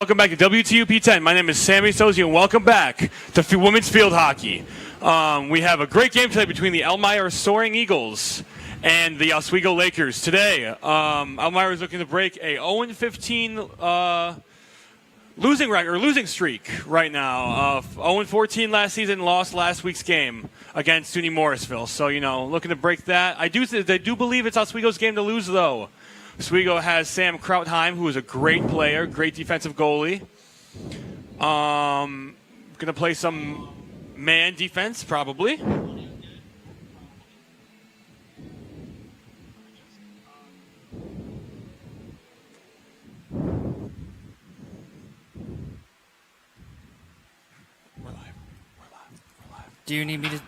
Welcome back to WTUP 10. My name is Sammy Sozi, and welcome back to women's field hockey. We have a great game today between the Elmira Soaring Eagles and the Oswego Lakers. Today, Elmira is looking to break a 0-15 losing streak right now. 0-14 last season, lost last week's game against SUNY Morrisville. So, looking to break that. I do believe it's Oswego's game to lose, though. Oswego has Sam Krautheim, who is a great player, great defensive goalie. Going to play some man defense, probably. We're live. Do you need me to...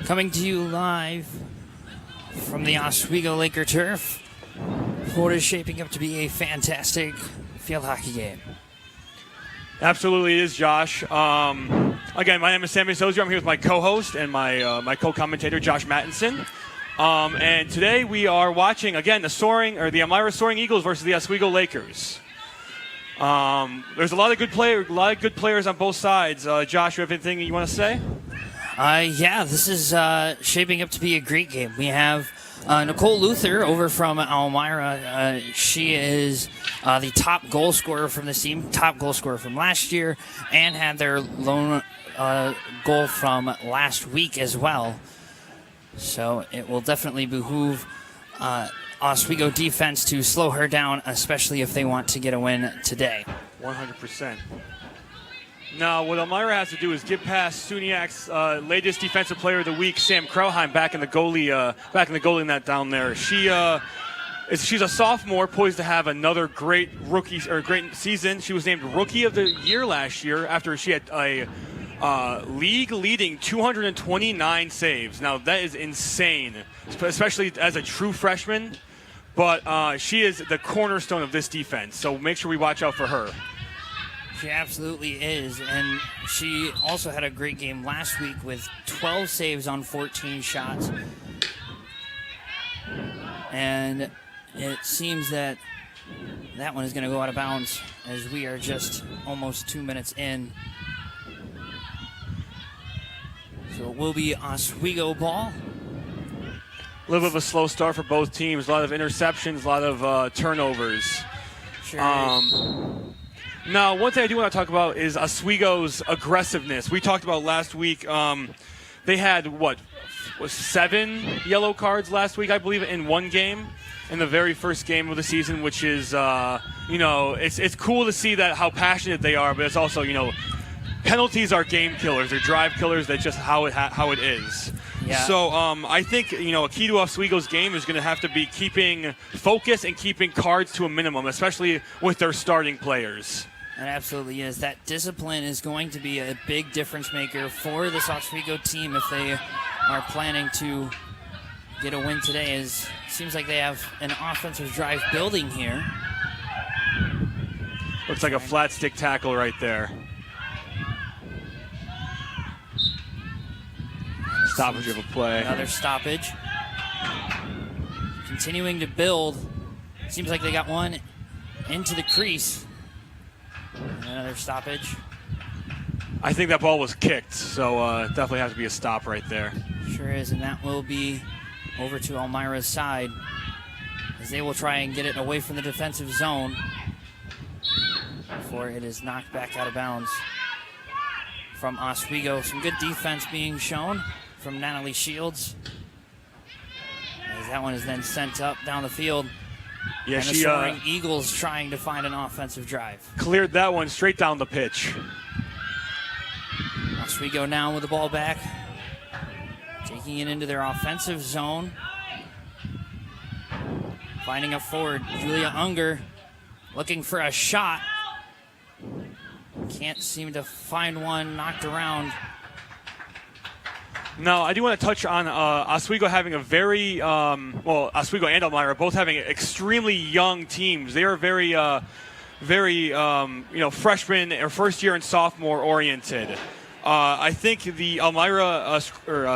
Coming to you live from the Oswego Laker turf. What is shaping up to be a fantastic field hockey game. Absolutely it is, Josh. Again, my name is Sammy Sozier. I'm here with my co-host and my co-commentator, Josh Mattinson. And today we are watching, again, the Elmira Soaring Eagles versus the Oswego Lakers. There's a lot of good players on both sides. Josh, you have anything you want to say? Yeah, this is shaping up to be a great game. We have Nicole Luther over from Elmira. She is the top goal scorer from this team, top goal scorer from last year, and had their lone goal from last week as well. So it will definitely behoove Oswego defense to slow her down, especially if they want to get a win today. 100%. Now, what Elmira has to do is get past SUNY's latest defensive player of the week, Sam Krautheim, back in the goalie net down there. She's a sophomore, poised to have another great great season. She was named Rookie of the Year last year after she had a league-leading 229 saves. Now, that is insane, especially as a true freshman. But she is the cornerstone of this defense, so make sure we watch out for her. She absolutely is, and she also had a great game last week with 12 saves on 14 shots. And it seems that one is going to go out of bounds as we are just almost 2 minutes in. So it will be Oswego ball. A little bit of a slow start for both teams. A lot of interceptions, a lot of turnovers. Sure is. Now, one thing I do want to talk about is Oswego's aggressiveness. We talked about last week. They had, 7 yellow cards last week, I believe, in one game, in the very first game of the season, which is, it's cool to see that how passionate they are, but it's also, penalties are game killers. They're drive killers. That's just how it is. Yeah. So I think, a key to Oswego's game is going to have to be keeping focus and keeping cards to a minimum, especially with their starting players. It absolutely is. That discipline is going to be a big difference maker for this Oswego team if they are planning to get a win today. It seems like they have an offensive drive building here. Looks like a flat stick tackle right there. Stoppage of a play. Another stoppage. Continuing to build. Seems like they got one into the crease. Another stoppage. I think that ball was kicked, so definitely has to be a stop right there. Sure is, and that will be over to Elmira's side as they will try and get it away from the defensive zone before it is knocked back out of bounds from Oswego. Some good defense being shown from Natalie Shields as that one is then sent up down the field. Yeah, and the Soaring Eagles trying to find an offensive drive. Cleared that one straight down the pitch. Oswego now with the ball back, taking it into their offensive zone. Finding up forward, Julia Unger looking for a shot. Can't seem to find one, knocked around. No, I do want to touch on Oswego having a very, Oswego and Elmira both having extremely young teams. They are very freshman or first year and sophomore oriented. I think the Elmira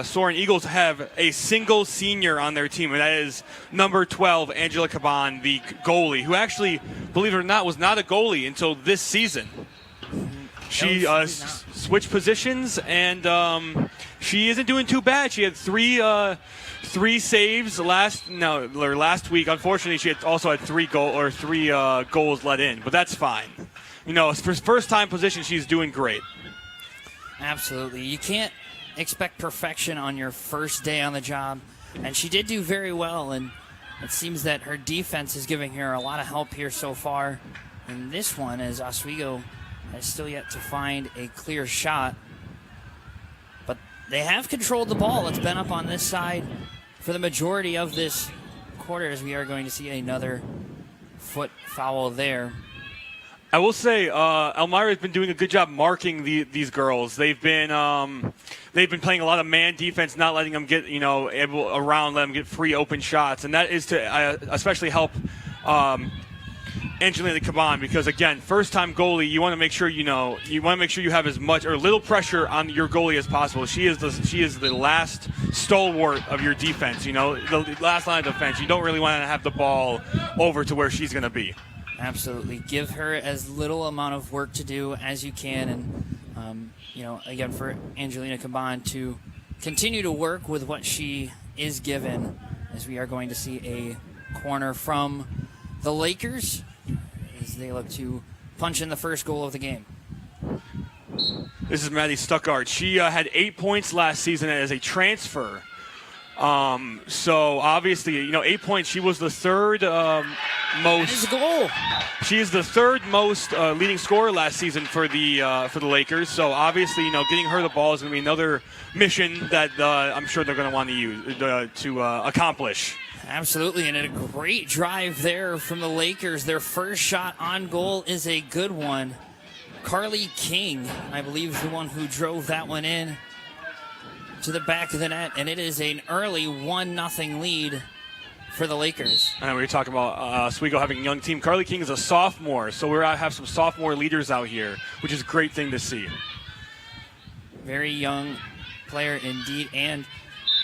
Soaring Eagles have a single senior on their team, and that is number 12, Angela Caban, the goalie, who actually, believe it or not, was not a goalie until this season. She switched positions, and she isn't doing too bad. She had three saves last week. Unfortunately, she also had three goals let in, but that's fine. For first-time position, she's doing great. Absolutely. You can't expect perfection on your first day on the job, and she did do very well, and it seems that her defense is giving her a lot of help here so far. And this one, as Oswego has still yet to find a clear shot, but they have controlled the ball. It's been up on this side for the majority of this quarter, as we are going to see another foot foul there. I will say, Elmira has been doing a good job marking these girls. They've been playing a lot of man defense, not letting them get let them get free open shots, and that is to especially help Angelina Caban, because again, first time goalie, you want to make sure you have as much or little pressure on your goalie as possible. She is the last stalwart of your defense. The last line of defense. You don't really want to have the ball over to where she's going to be. Absolutely. Give her as little amount of work to do as you can. And, again, for Angelina Caban to continue to work with what she is given, as we are going to see a corner from the Lakers as they look to punch in the first goal of the game. This is Maddie Stuckart. She had 8 points last season as a transfer. So obviously, 8 points. She was the third most goal. She is the third most leading scorer last season for the Lakers. So obviously, getting her the ball is going to be another mission that I'm sure they're going to want to use to accomplish. Absolutely, and a great drive there from the Lakers. Their first shot on goal is a good one. Carly King, I believe, is the one who drove that one in to the back of the net, and it is an early 1-0 lead for the Lakers. And we were talking about Oswego having a young team. Carly King is a sophomore, so we're have some sophomore leaders out here, which is a great thing to see. Very young player indeed, and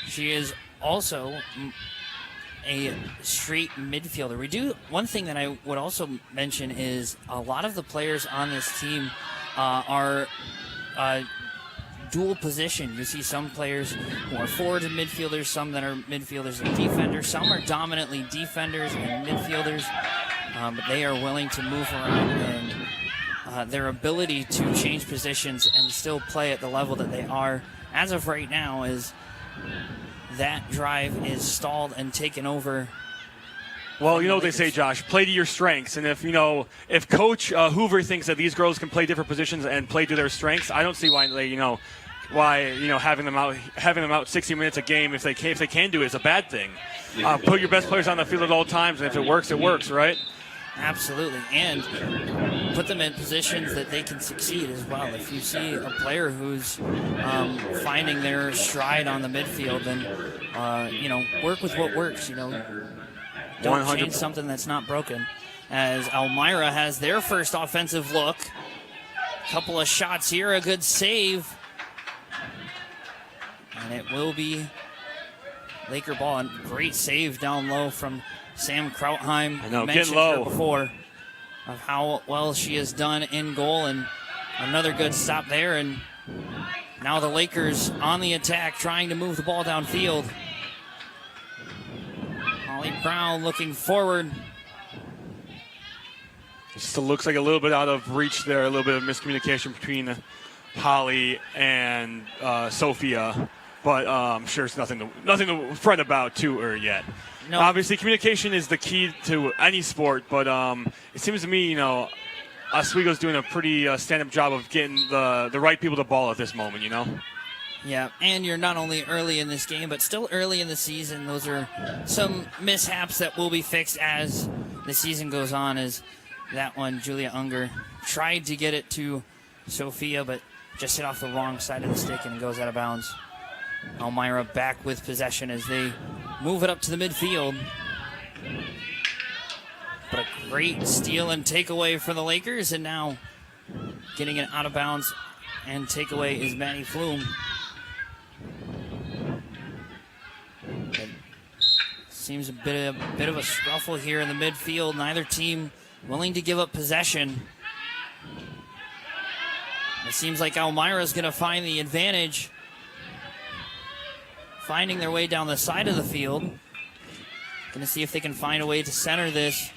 she is also a straight midfielder. One thing that I would also mention is a lot of the players on this team are dual position. You see some players who are forward and midfielders, some that are midfielders and defenders, some are dominantly defenders and midfielders, but they are willing to move around, and their ability to change positions and still play at the level that they are as of right now is that drive is stalled and taken over. Well, what they say, Josh, play to your strengths. And if Coach Hoover thinks that these girls can play different positions and play to their strengths, I don't see why having them out 60 minutes a game if they can do it is a bad thing. Put your best players on the field at all times, and if it works, right? Absolutely, and put them in positions that they can succeed as well. If you see a player who's finding their stride on the midfield, then work with what works. Don't change something that's not broken. As Elmira has their first offensive look, couple of shots here, a good save, and it will be Laker ball. And great save down low from Sam Krautheim. I know, mentioned getting low her before of how well she has done in goal, and another good stop there. And now the Lakers on the attack, trying to move the ball downfield. Holly Brown looking forward. It still looks like a little bit out of reach there, a little bit of miscommunication between Holly and Sophia, but I'm sure it's nothing to fret about to her yet. No. Obviously, communication is the key to any sport, but it seems to me, Oswego's doing a pretty stand-up job of getting the right people the ball at this moment, Yeah, and you're not only early in this game, but still early in the season. Those are some mishaps that will be fixed as the season goes on. As that one, Julia Unger tried to get it to Sophia, but just hit off the wrong side of the stick and it goes out of bounds. Elmira back with possession as they move it up to the midfield. But a great steal and takeaway for the Lakers, and now getting it out of bounds and takeaway is Maddie Flume. It seems a bit of a scuffle here in the midfield. Neither team willing to give up possession. It seems like Elmira is going to find the advantage, finding their way down the side of the field. Going to see if they can find a way to center this.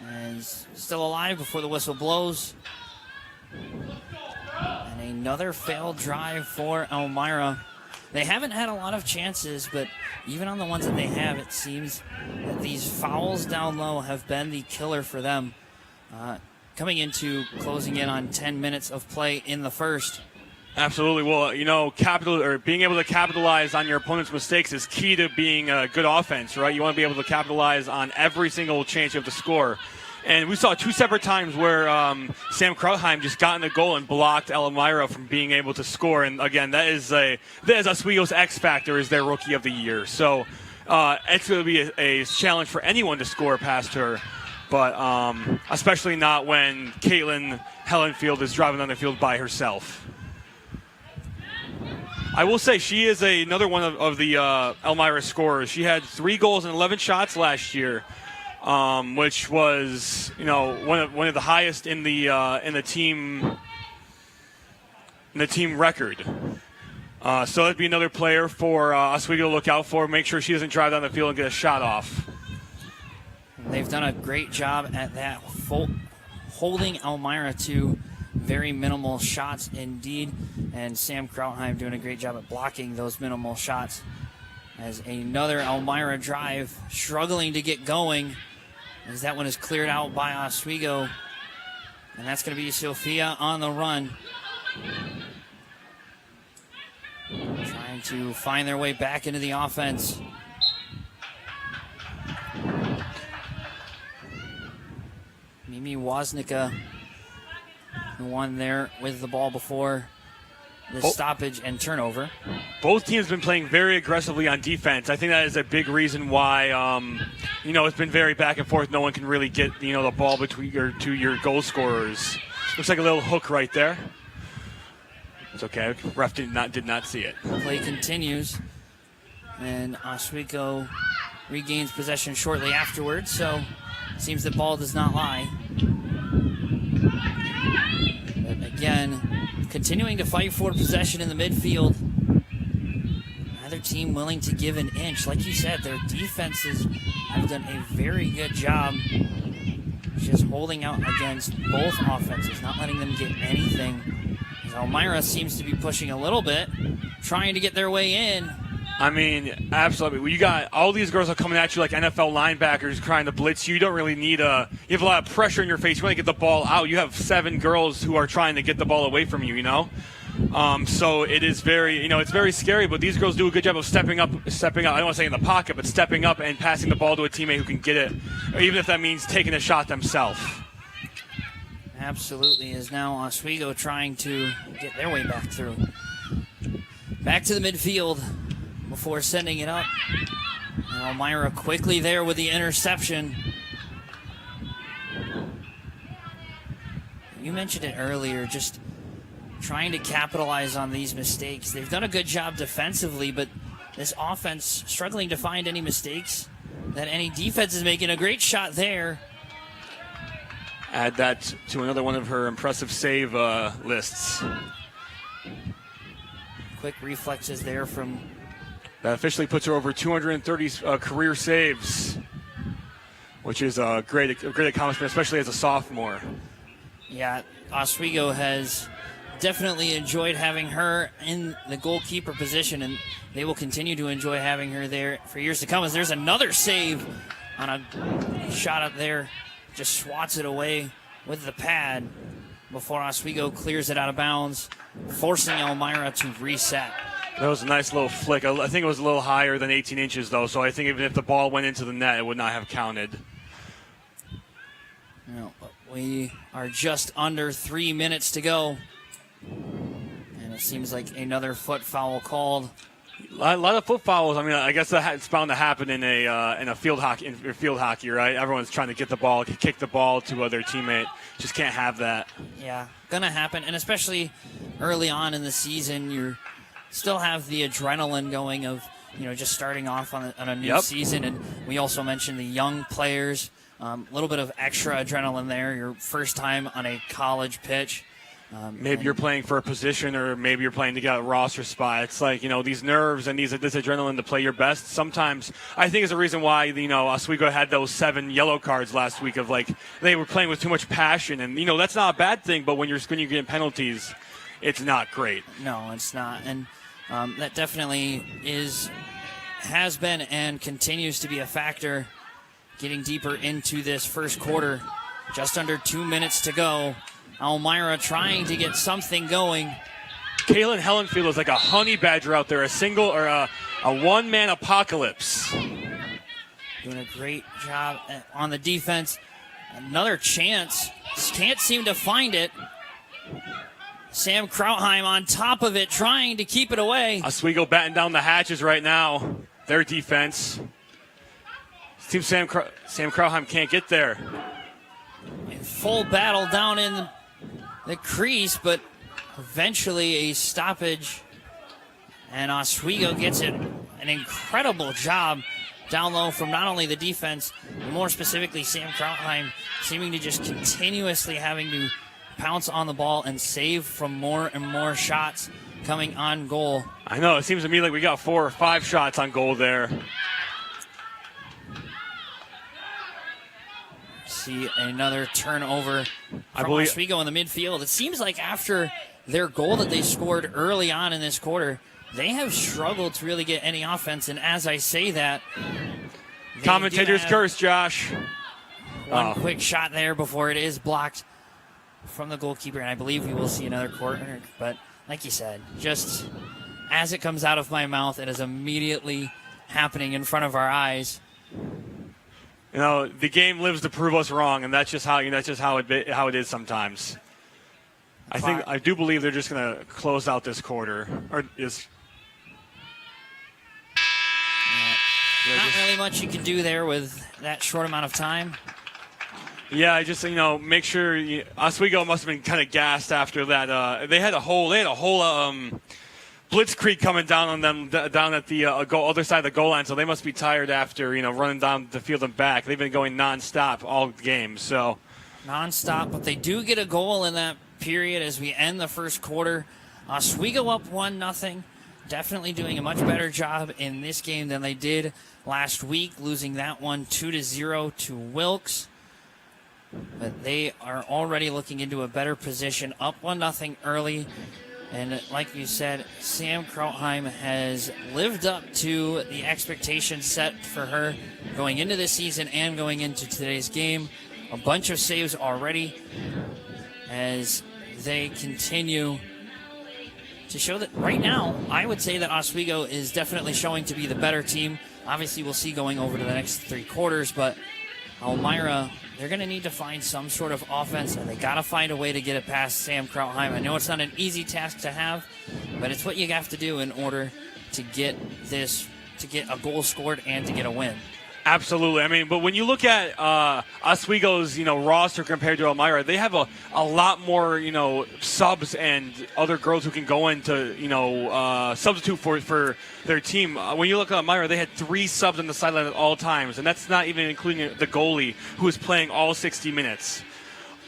And still alive before the whistle blows. And another failed drive for Elmira. They haven't had a lot of chances, but even on the ones that they have, it seems that these fouls down low have been the killer for them. Coming into closing in on 10 minutes of play in the first. Absolutely. Well, being able to capitalize on your opponent's mistakes is key to being a good offense, right? You want to be able to capitalize on every single chance you have to score. And we saw 2 separate times where Sam Krautheim just got in the goal and blocked Elmira from being able to score. And again, that is Oswego's X factor, is their rookie of the year. So it's going to be a challenge for anyone to score past her, but especially not when Caitlin Hellenfield is driving on the field by herself. I will say she is another one of the Elmira scorers. She had 3 goals and 11 shots last year, which was one of the highest in the team record. So that'd be another player for Oswego to look out for. Make sure she doesn't drive down the field and get a shot off. They've done a great job at that, holding Elmira to very minimal shots indeed, and Sam Krautheim doing a great job at blocking those minimal shots. As another Elmira drive struggling to get going, as that one is cleared out by Oswego, and that's going to be Sophia on the run, trying to find their way back into the offense. Mimi Woznicka, the one there with the ball before the stoppage and turnover. Both teams have been playing very aggressively on defense. I think that is a big reason why, it's been very back and forth. No one can really get, the ball between your goal scorers. Looks like a little hook right there. It's okay. Ref did not see it. Play continues, and Oswego regains possession shortly afterwards, so it seems the ball does not lie. But again, continuing to fight for possession in the midfield. Neither team willing to give an inch. Like you said, their defenses have done a very good job just holding out against both offenses, not letting them get anything. As Elmira seems to be pushing a little bit, trying to get their way in. I mean, absolutely. You got all these girls are coming at you like NFL linebackers trying to blitz you. You don't really need you have a lot of pressure in your face. You want to get the ball out. You have 7 girls who are trying to get the ball away from you, So it is very, it's very scary, but these girls do a good job of stepping up. I don't want to say in the pocket, but stepping up and passing the ball to a teammate who can get it, or even if that means taking a shot themselves. Absolutely, is now Oswego trying to get their way back through. Back to the midfield before sending it up. And Elmira quickly there with the interception. You mentioned it earlier, just trying to capitalize on these mistakes. They've done a good job defensively, but this offense struggling to find any mistakes that any defense is making. A great shot there. Add that to another one of her impressive save lists. Quick reflexes there from... That officially puts her over 230 career saves, which is a great accomplishment, especially as a sophomore. Yeah, Oswego has definitely enjoyed having her in the goalkeeper position, and they will continue to enjoy having her there for years to come. As there's another save on a shot up there, just swats it away with the pad before Oswego clears it out of bounds, forcing Elmira to reset. That was a nice little flick. I think it was a little higher than 18 inches, though, so I think even if the ball went into the net, it would not have counted. No, but we are just under 3 minutes to go. And it seems like another foot foul called A lot of foot fouls. I mean, I guess it's bound to happen in a field hockey, right? Everyone's trying to get the ball, kick the ball to their teammate. Just can't have that. Yeah, gonna happen, and especially early on in the season, you still have the adrenaline going of just starting off on a new season, and we also mentioned the young players. A little bit of extra adrenaline there. Your first time on a college pitch. Maybe you're playing for a position, or maybe you're playing to get a roster spot. It's like, these nerves and this adrenaline to play your best. Sometimes I think is a reason why, Oswego had those 7 yellow cards last week of like they were playing with too much passion. And, that's not a bad thing. But when you're getting penalties, it's not great. No, it's not. And that definitely has been and continues to be a factor getting deeper into this first quarter. Just under 2 minutes to go. Elmira trying to get something going. Kaylin Hellenfield is like a honey badger out there, a one-man apocalypse. Doing a great job on the defense. Another chance. Can't seem to find it. Sam Krautheim on top of it, trying to keep it away. Oswego batting down the hatches right now. Their defense. Seems Sam Krautheim can't get there. In full battle down in the crease, but eventually a stoppage. And Oswego gets it. An incredible job down low from not only the defense, but more specifically Sam Krautheim, seeming to just continuously having to pounce on the ball and save from more and more shots coming on goal. I know, it seems to me like we got 4 or 5 shots on goal there. See another turnover from Oswego in the midfield. It seems like after their goal that they scored early on in this quarter, they have struggled to really get any offense. And as I say that, commentator's curse, Josh. One quick shot there before it is blocked from the goalkeeper, and I believe we will see another corner. But like you said, just as it comes out of my mouth, it is immediately happening in front of our eyes. The game lives to prove us wrong, and that's just how it is sometimes. I do believe they're just going to close out this quarter, not really much you can do there with that short amount of time. Yeah, I just make sure Oswego must have been kind of gassed after that. They had a whole blitzkrieg coming down on them down at the other side of the goal line, so they must be tired after running down the field and back. They've been going nonstop all game, so nonstop. But they do get a goal in that period as we end the first quarter. Oswego up 1-0. Definitely doing a much better job in this game than they did last week, losing that one 2-0 to Wilkes. But they are already looking into a better position, up 1-0 early. And like you said, Sam Krautheim has lived up to the expectations set for her going into this season and going into today's game. A bunch of saves already as they continue to show that right now, I would say that Oswego is definitely showing to be the better team. Obviously, we'll see going over to the next 3 quarters, but Elmira, they're going to need to find some sort of offense, and they got to find a way to get it past Sam Krautheim. I know it's not an easy task to have, but it's what you have to do in order to get a goal scored and to get a win. Absolutely. I mean, but when you look at Oswego's, roster compared to Elmira, they have a lot more, subs and other girls who can go into, substitute for their team. When you look at Elmira, they had 3 subs on the sideline at all times, and that's not even including the goalie who is playing all 60 minutes.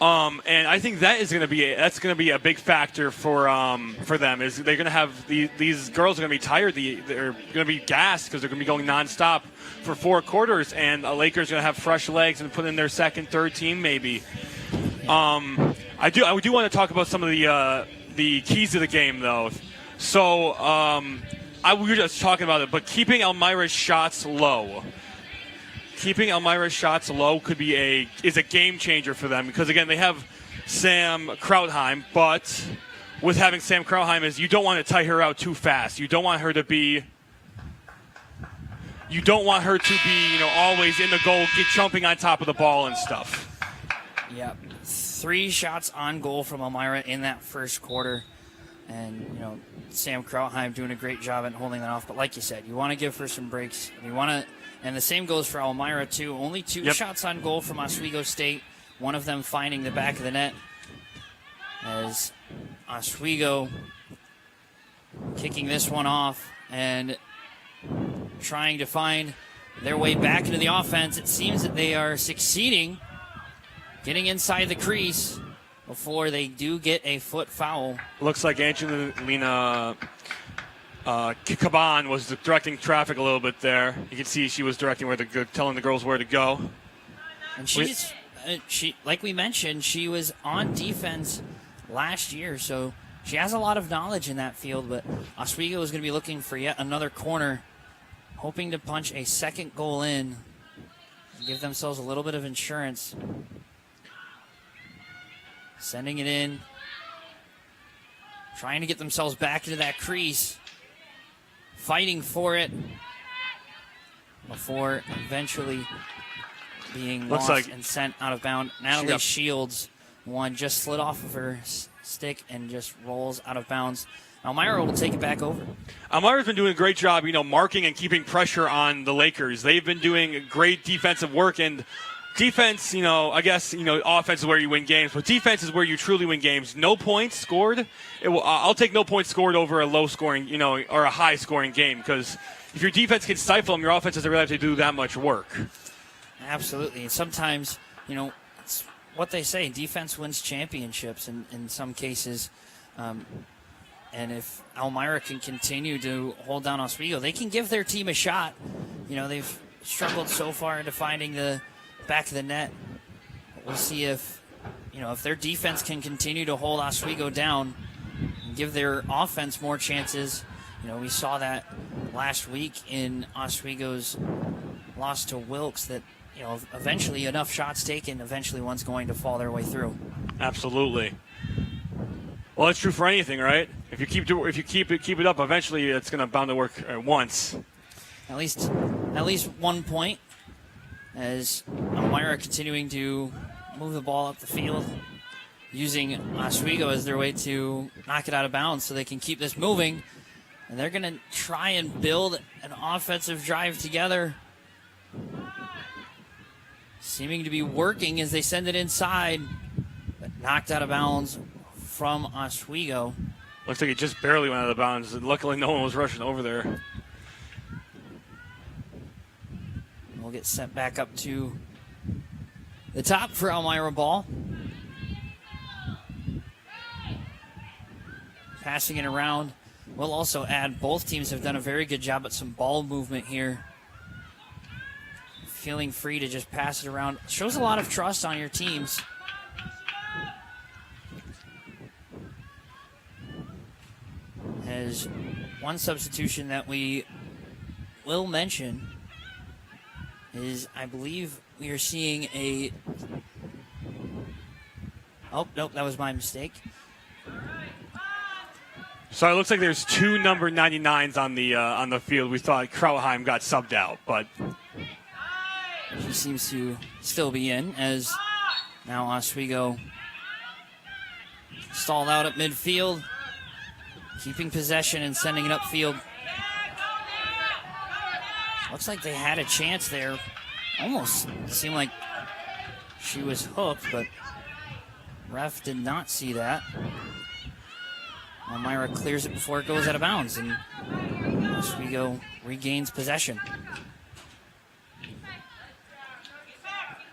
And I think that is going to be a big factor for them. Is they're going to have these girls are going to be tired. They're going to be gassed because they're going to be going nonstop for 4 quarters, and the Lakers are going to have fresh legs and put in their second, third team maybe. I do want to talk about some of the keys to the game though. So we were just talking about it, but keeping Elmira's shots low. Keeping Elmira's shots low is a game changer for them because, again, they have Sam Krautheim, but with having Sam Krautheim is you don't want to tie her out too fast. You don't want her to be always in the goal, jumping on top of the ball and stuff. Yep. 3 shots on goal from Elmira in that first quarter. And, Sam Krautheim doing a great job at holding that off. But like you said, you want to give her some breaks. And the same goes for Elmira, too. Only 2 shots on goal from Oswego State. One of them finding the back of the net. As Oswego kicking this one off and trying to find their way back into the offense. It seems that they are succeeding getting inside the crease before they do get a foot foul. Looks like Angelina Caban was directing traffic a little bit there. You can see she was directing telling the girls where to go. And she, like we mentioned, she was on defense last year, so she has a lot of knowledge in that field. But Oswego is going to be looking for yet another corner, hoping to punch a second goal in and give themselves a little bit of insurance. Sending it in, trying to get themselves back into that crease, fighting for it before eventually being lost and sent out of bounds. Natalie Shields, one just slid off of her stick and just rolls out of bounds. Elmira will take it back over. Elmira's been doing a great job, marking and keeping pressure on the Lakers. They've been doing great defensive work, and defense, I guess, offense is where you win games, but defense is where you truly win games. No points scored. I'll take no points scored over a low-scoring, or a high-scoring game, because if your defense can stifle them, your offense doesn't really have to do that much work. Absolutely. And sometimes, it's what they say, defense wins championships in some cases. And if Elmira can continue to hold down Oswego, they can give their team a shot. They've struggled so far into finding the back of the net. But we'll see if their defense can continue to hold Oswego down and give their offense more chances. We saw that last week in Oswego's loss to Wilkes that, eventually enough shots taken, eventually one's going to fall their way through. Absolutely. Well, it's true for anything, right? If you keep it up, eventually it's going to bound to work once. At least 1 point, as Elmira continuing to move the ball up the field, using Oswego as their way to knock it out of bounds so they can keep this moving. And they're going to try and build an offensive drive together. Seeming to be working as they send it inside, but knocked out of bounds from Oswego. Looks like it just barely went out of bounds, and luckily no one was rushing over there. We'll get sent back up to the top for Elmira ball. Passing it around. We'll also add both teams have done a very good job at some ball movement here. Feeling free to just pass it around. Shows a lot of trust on your teams. As one substitution that we will mention is, I believe we are seeing a... Oh, nope, that was my mistake. So it looks like there's 2 number 99s on the field. We thought Krautheim got subbed out, but she seems to still be in, as now Oswego stalled out at midfield, keeping possession and sending it upfield. Looks like they had a chance there. Almost seemed like she was hooked, but ref did not see that. Elmira clears it before it goes out of bounds, and Oswego regains possession.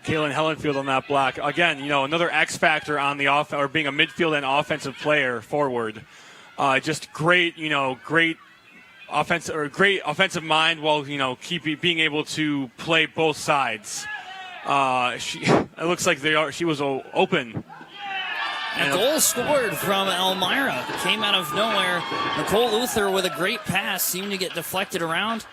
Kaylin Hellenfield on that block. Again, another X factor on the offense, or being a midfield and offensive player forward. Just great, great offensive mind while, being able to play both sides. It looks like she was open. A goal scored from Elmira. Came out of nowhere. Nicole Luther with a great pass, seemed to get deflected around.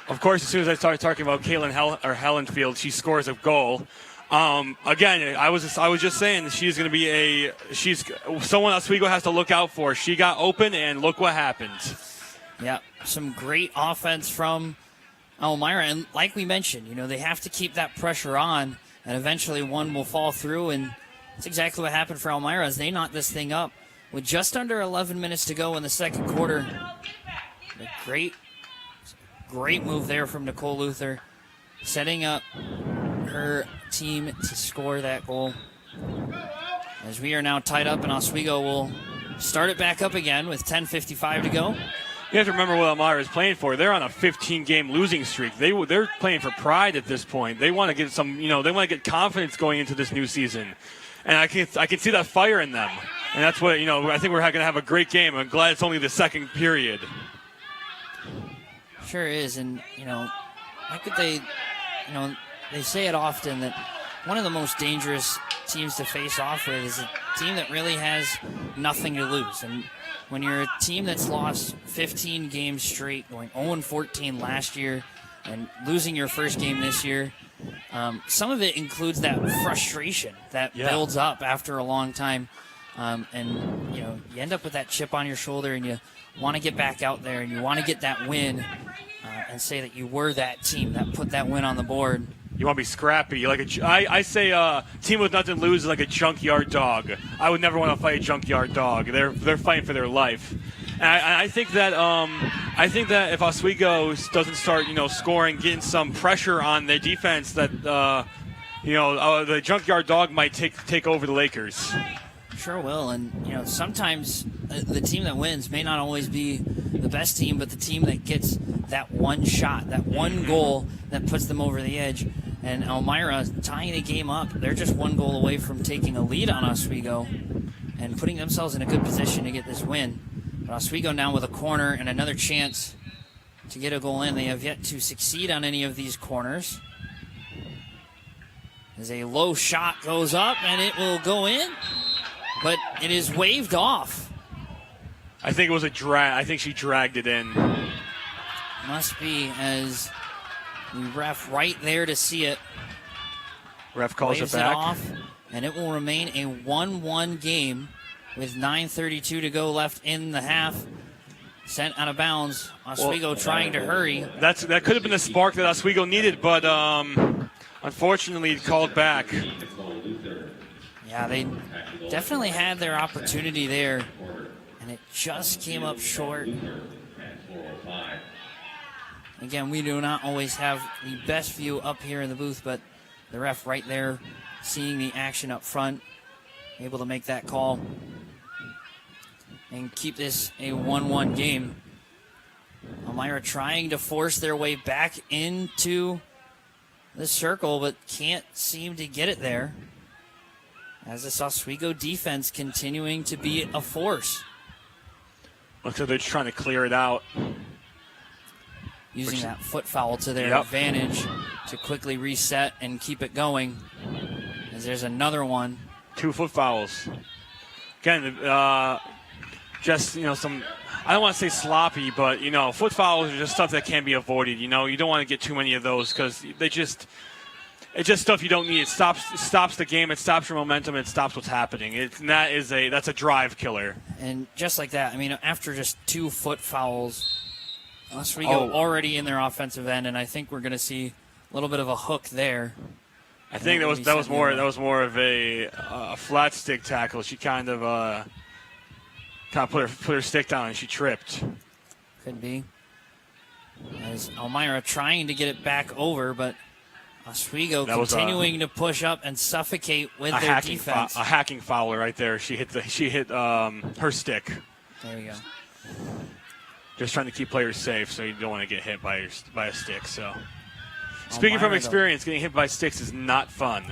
Of course, as soon as I started talking about Kaylin Hellenfield, she scores a goal. Again, I was just saying she's going to be she's someone Oswego has to look out for. She got open, and look what happened. Yeah, some great offense from Elmira, and like we mentioned, they have to keep that pressure on, and eventually one will fall through, and that's exactly what happened for Elmira as they knocked this thing up. with just under 11 minutes to go in the second quarter. A great move there from Nicole Luther, setting up her team to score that goal. As we are now tied up, and Oswego will start it back up again with 10:55 to go. You have to remember what Elmira is playing for. They're on a 15-game losing streak. They're playing for pride at this point. They want to get they want to get confidence going into this new season, and I can see that fire in them. And that's what I think we're going to have a great game. I'm glad it's only the second period. Sure is, and how could they? They say it often that one of the most dangerous teams to face off with is a team that really has nothing to lose. And when you're a team that's lost 15 games straight, going 0-14 last year, and losing your first game this year, some of it includes that frustration that builds up after a long time. And you end up with that chip on your shoulder, and you want to get back out there, and you want to get that win and say that you were that team that put that win on the board. You want to be scrappy. I say team with nothing to lose is like a junkyard dog. I would never want to fight a junkyard dog. They're fighting for their life. And I think that if Oswego doesn't start scoring, getting some pressure on their defense, that the junkyard dog might take over the Lakers. Sure will, and sometimes the team that wins may not always be the best team, but the team that gets that one shot, that one goal that puts them over the edge. And Elmira tying the game up. They're just one goal away from taking a lead on Oswego and putting themselves in a good position to get this win. But Oswego now with a corner and another chance to get a goal in. They have yet to succeed on any of these corners. As a low shot goes up, and it will go in, but it is waved off. I think it was a drag. I think she dragged it in. Must be, as the ref right there to see it. Ref calls waves it back. It off, and it will remain a 1-1 game with 9:32 to go left in the half. Sent out of bounds. Oswego trying to hurry. That could have been the spark that Oswego needed, but unfortunately called back. Yeah, they definitely had their opportunity there, and it just came up short. Again, we do not always have the best view up here in the booth, but the ref right there seeing the action up front, able to make that call and keep this a 1-1 game. Elmira trying to force their way back into the circle, but can't seem to get it there. As this Oswego defense continuing to be a force. Looks like they're just trying to clear it out. Using that foot foul to their advantage to quickly reset and keep it going. As there's another one. 2 foot fouls. Again, just, some, I don't want to say sloppy, but, foot fouls are just stuff that can be avoided. You don't want to get too many of those because it's just stuff you don't need. It stops the game. It stops your momentum. It stops what's happening. That's a drive killer. And just like that, after just 2 foot fouls, Oswego already in their offensive end, and I think we're going to see a little bit of a hook there. I think that was more of a flat stick tackle. She kind of put her stick down and she tripped. Could be. As Elmira trying to get it back over, but Oswego continuing to push up and suffocate with their defense. A hacking foul right there. She hit her stick. There we go. Just trying to keep players safe, so you don't want to get hit by a stick. So, speaking from experience, getting hit by sticks is not fun.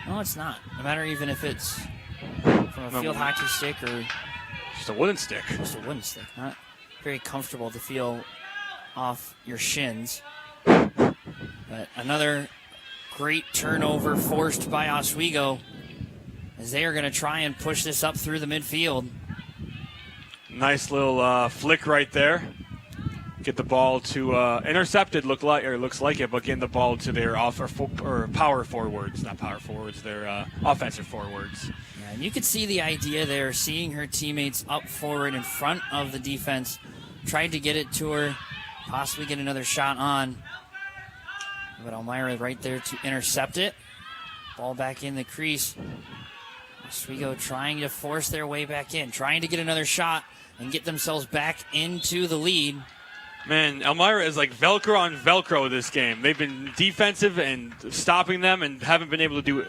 No, it's not. No matter even if it's from a field hockey stick or just a wooden stick. Just a wooden stick. Not very comfortable to feel off your shins. But another great turnover forced by Oswego, as they are going to try and push this up through the midfield. Nice little flick right there. Get the ball to intercepted. Looks like it, but getting the ball to their power forwards, not power forwards. Their offensive forwards. Yeah, and you could see the idea there, seeing her teammates up forward in front of the defense, tried to get it to her, possibly get another shot on. But Elmira right there to intercept it. Ball back in the crease. Oswego trying to force their way back in, trying to get another shot and get themselves back into the lead. Man, Elmira is like Velcro on Velcro this game. They've been defensive and stopping them and haven't been able to do,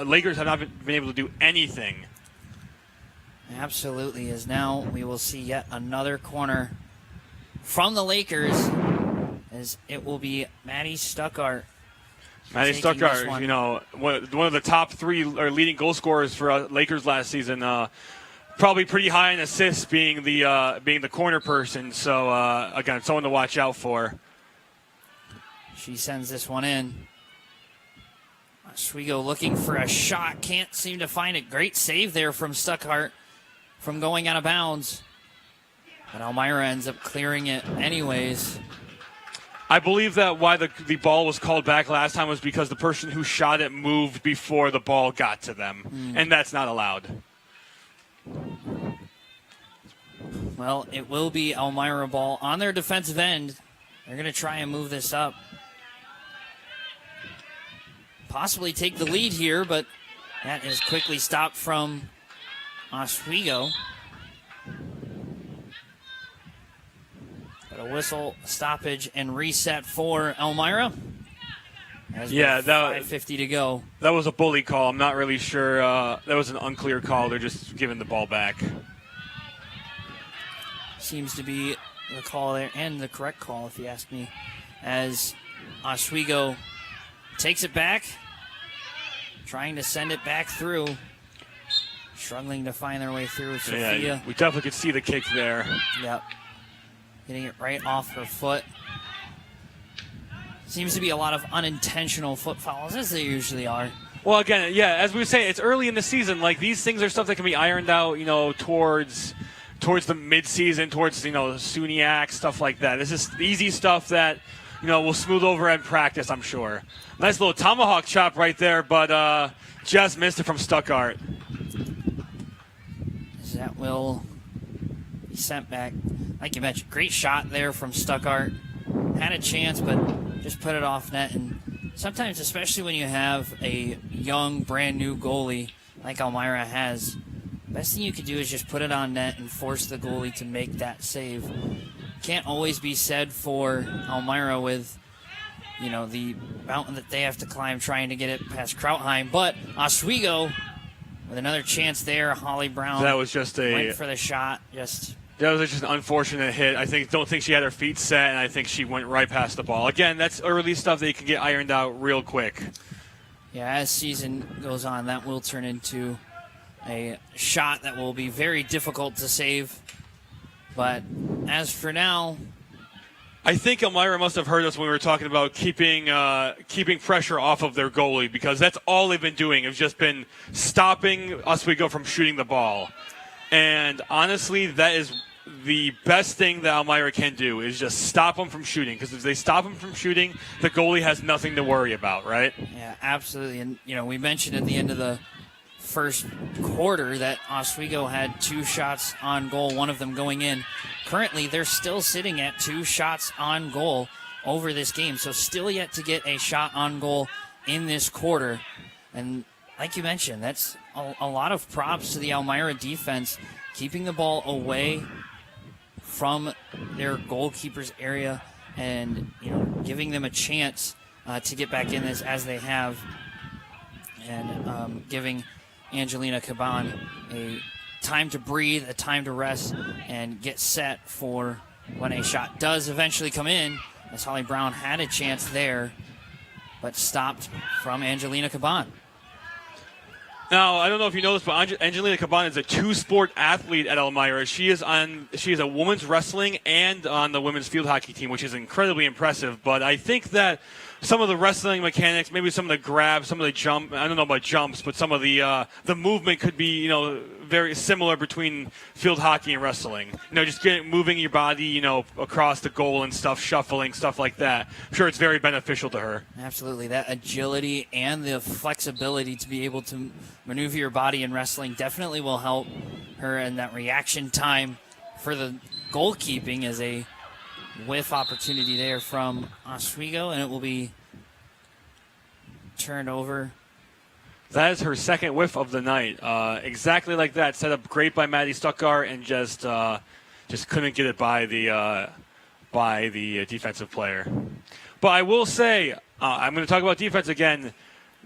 Lakers have not been able to do anything. Absolutely, as now we will see yet another corner from the Lakers, as it will be Maddie Stuckart. Maddie Stuckart, you know, one of the top 3 or leading goal scorers for Lakers last season. Probably pretty high in assists, being the corner person. So again, someone to watch out for. She sends this one in. Oswego looking for a shot, can't seem to find it. Great save there from Stuckart from going out of bounds. But Elmira ends up clearing it anyways. I believe that why the ball was called back last time was because the person who shot it moved before the ball got to them, and that's not allowed. Well, it will be Elmira ball on their defensive end. They're going to try and move this up. Possibly take the lead here, but that is quickly stopped from Oswego. But a whistle, stoppage, and reset for Elmira. Yeah, that 5:50 to go. That was a bully call. I'm not really sure. That was an unclear call. They're just giving the ball back. Seems to be the call there, and the correct call, if you ask me, as Oswego takes it back, trying to send it back through, struggling to find their way through. Sophia. Yeah, we definitely could see the kick there. Yep. Getting it right off her foot. Seems to be a lot of unintentional foot fouls, as they usually are. Well, again, yeah, as we were saying, it's early in the season. Like, these things are stuff that can be ironed out, you know, towards the mid-season, towards, you know, SUNY acts, stuff like that. This is easy stuff that, you know, we'll smooth over in practice, I'm sure. Nice little tomahawk chop right there, but just missed it from Stuckart. That will be sent back. Like you mentioned, great shot there from Stuckart. Had a chance, but just put it off net. And sometimes, especially when you have a young, brand-new goalie like Elmira has, best thing you could do is just put it on net and force the goalie to make that save. Can't always be said for Elmira with, you know, the mountain that they have to climb trying to get it past Krautheim. But Oswego with another chance there. Holly Brown That was just went for the shot. That was just an unfortunate hit. Don't think she had her feet set, and I think she went right past the ball. Again, that's early stuff that you can get ironed out real quick. Yeah, as season goes on, that will turn into a shot that will be very difficult to save. But as for now, I think Elmira must have heard us when we were talking about keeping pressure off of their goalie, because that's all they've been doing. It's just been stopping Oswego from shooting the ball. And honestly, that is the best thing that Elmira can do, is just stop them from shooting. Because if they stop them from shooting, the goalie has nothing to worry about, right? Yeah, absolutely. And, you know, we mentioned at the end of the first quarter that Oswego had 2 shots on goal, one of them going in. Currently, they're still sitting at 2 shots on goal over this game. So still yet to get a shot on goal in this quarter. And like you mentioned, that's a lot of props to the Elmira defense, keeping the ball away from their goalkeeper's area and, you know, giving them a chance to get back in this as they have, and giving Angelina Caban a time to breathe, a time to rest, and get set for when a shot does eventually come in, as Holly Brown had a chance there, but stopped from Angelina Caban. Now, I don't know if you know this, but Angelina Caban is a 2-sport athlete at Elmira. She is a women's wrestling and on the women's field hockey team, which is incredibly impressive. But I think that some of the wrestling mechanics, maybe some of the grabs, some of the jump, I don't know about jumps, but some of the movement could be, you know, very similar between field hockey and wrestling. You know, just moving your body, you know, across the goal and stuff, shuffling, stuff like that. I'm sure it's very beneficial to her. Absolutely. That agility and the flexibility to be able to maneuver your body in wrestling definitely will help her, and that reaction time for the goalkeeping is a whiff opportunity there from Oswego, and it will be turned over. That is her second whiff of the night. Exactly like that. Set up great by Maddie Stuckar and just couldn't get it by the defensive player. But I will say, I'm going to talk about defense again.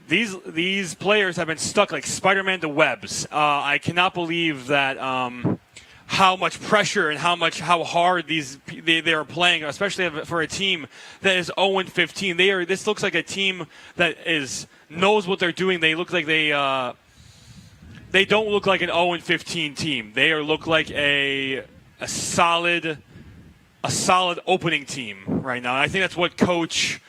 These players have been stuck like Spider-Man to webs. I cannot believe that how much pressure and how hard they are playing, especially for a team that is 0-15. This looks like a team that knows what they're doing. They look like they don't look like an 0-15 team. They look like a solid opening team right now. And I think that's what Coach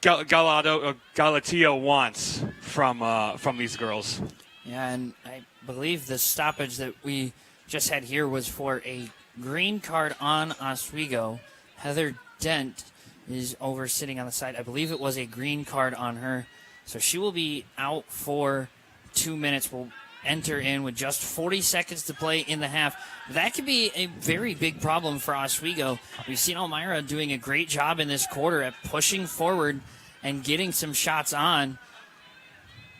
Galatio wants from these girls. Yeah, and I believe the stoppage that we just had here was for a green card on Oswego. Heather Dent is over sitting on the side. I believe it was a green card on her. So she will be out for 2 minutes. We'll enter in with just 40 seconds to play in the half. That could be a very big problem for Oswego. We've seen Elmira doing a great job in this quarter at pushing forward and getting some shots on.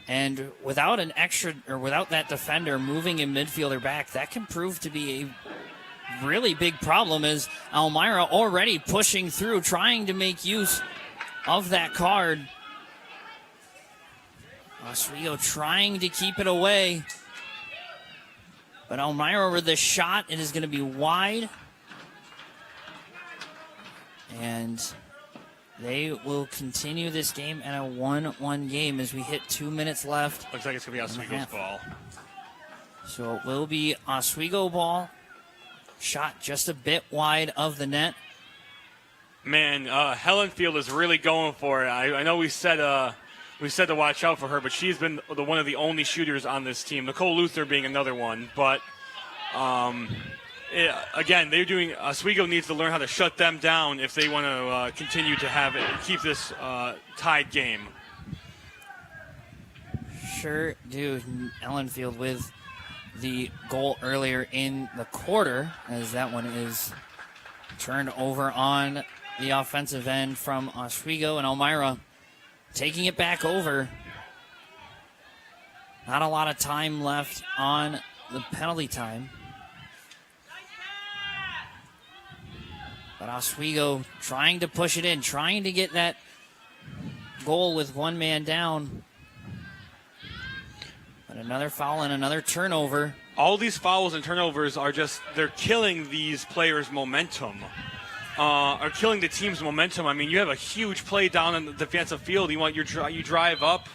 And without that defender moving a midfielder back, that can prove to be a really big problem, as Elmira already pushing through, trying to make use of that card. Oswego trying to keep it away. But Elmira with the shot, it is going to be wide. And they will continue this game at a 1-1 game as we hit 2 minutes left. Looks like it's going to be Oswego's ball. So it will be Oswego ball. Shot just a bit wide of the net. Man, Helenfield is really going for it. I know we said to watch out for her, but she's been one of the only shooters on this team. Nicole Luther being another one. But again, Oswego needs to learn how to shut them down if they want to continue to keep this tied game. Sure do. Ellenfield with the goal earlier in the quarter, as that one is turned over on the offensive end from Oswego, and Elmira taking it back over. Not a lot of time left on the penalty time. But Oswego trying to push it in, trying to get that goal with one man down. But another foul and another turnover. All these fouls and turnovers they're killing these players' momentum. Are killing the team's momentum. I mean, you have a huge play down in the defensive field. You drive up,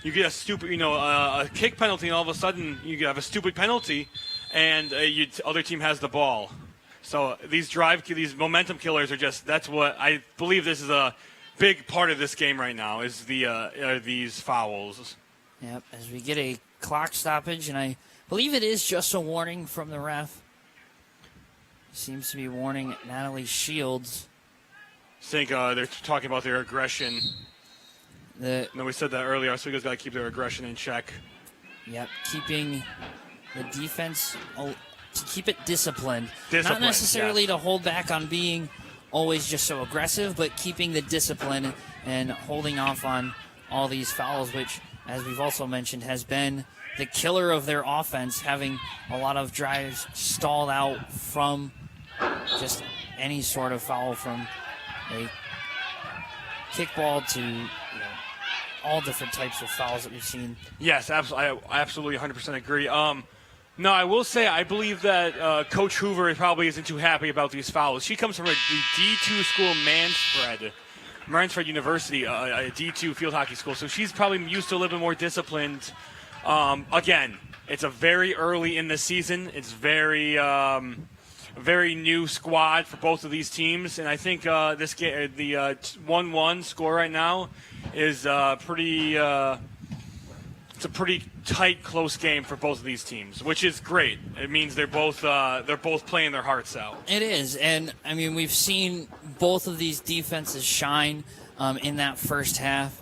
you get a stupid, a kick penalty, and all of a sudden you have a stupid penalty, and other team has the ball. So these momentum killers that's what I believe. This is a big part of this game right now is these fouls. Yep, as we get a clock stoppage, and I believe it is just a warning from the ref. Seems to be warning Natalie Shields. I think they're talking about their aggression. No, we said that earlier. Oswego's got to keep their aggression in check. Yep, keeping the defense to keep it disciplined. Not necessarily to hold back on being always just so aggressive, but keeping the discipline and holding off on all these fouls, which, as we've also mentioned, has been the killer of their offense, having a lot of drives stalled out from just any sort of foul, from a kickball to all different types of fouls that we've seen. Yes, absolutely. I absolutely 100% agree. No, I will say I believe that Coach Hoover probably isn't too happy about these fouls. She comes from a D2 school, Mansfred University, a D2 field hockey school, so she's probably used to a little bit more disciplined. Again, it's a very early in the season. It's very new squad for both of these teams, and I think this game, the 1-1 score right now, is it's a pretty tight, close game for both of these teams, which is great. It means they're both playing their hearts out. It is, and I mean, we've seen both of these defenses shine in that first half,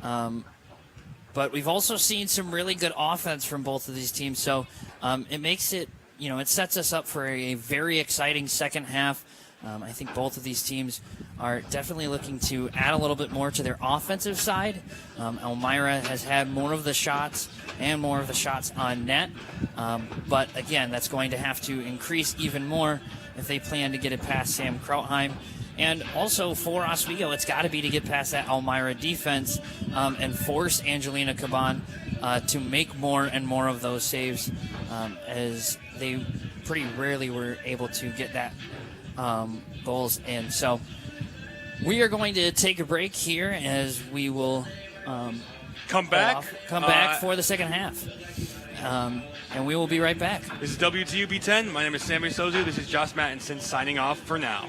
but we've also seen some really good offense from both of these teams. So it makes it, it sets us up for a very exciting second half. I think both of these teams are definitely looking to add a little bit more to their offensive side. Elmira has had more of the shots and more of the shots on net. But again, that's going to have to increase even more if they plan to get it past Sam Krautheim. And also for Oswego, it's got to be to get past that Elmira defense and force Angelina Caban to make more and more of those saves, as they pretty rarely were able to get that goals in. So we are going to take a break here as we will come back for the second half. And we will be right back. This is WTU B10. My name is Sammy Sozu. This is Josh Mattinson signing off for now.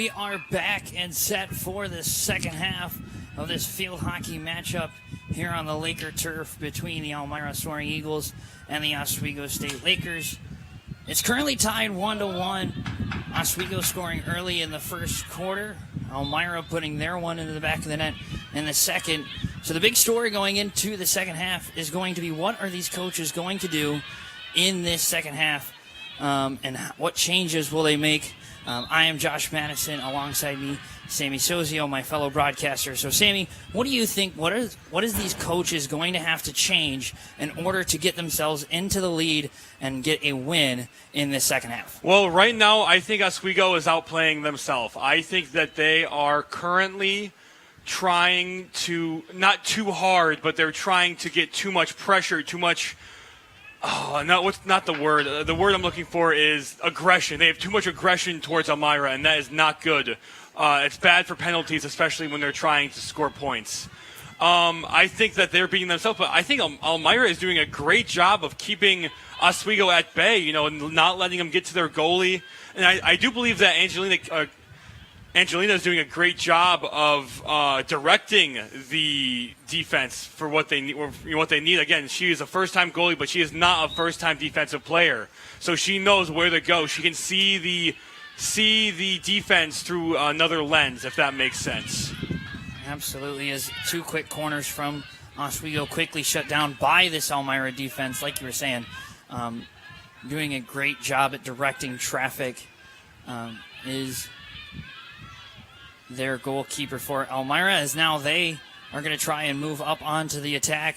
We are back and set for the second half of this field hockey matchup here on the Laker turf between the Elmira Soaring Eagles and the Oswego State Lakers. It's currently tied 1-1. Oswego scoring early in the first quarter. Elmira putting their one into the back of the net in the second. So the big story going into the second half is going to be, what are these coaches going to do in this second half, and what changes will they make? I am Josh Madison, alongside me, Sammy Sozio, my fellow broadcaster. So, Sammy, what do you think? What is these coaches going to have to change in order to get themselves into the lead and get a win in this second half? Well, right now, I think Oswego is outplaying themselves. I think that they are currently trying to, not too hard, but they're trying to get too much pressure, too much. Oh, no, what's not the word? The word I'm looking for is aggression. They have too much aggression towards Elmira, and that is not good. It's bad for penalties, especially when they're trying to score points. I think that they're beating themselves, but I think Elmira is doing a great job of keeping Oswego at bay, and not letting them get to their goalie. And I do believe that Angelina is doing a great job of directing the defense for what they need. Again, she is a first-time goalie, but she is not a first-time defensive player, so she knows where to go. She can see the defense through another lens, if that makes sense. Absolutely. As two quick corners from Oswego quickly shut down by this Elmira defense, like you were saying, doing a great job at directing traffic, is their goalkeeper for Elmira, as now they are going to try and move up onto the attack.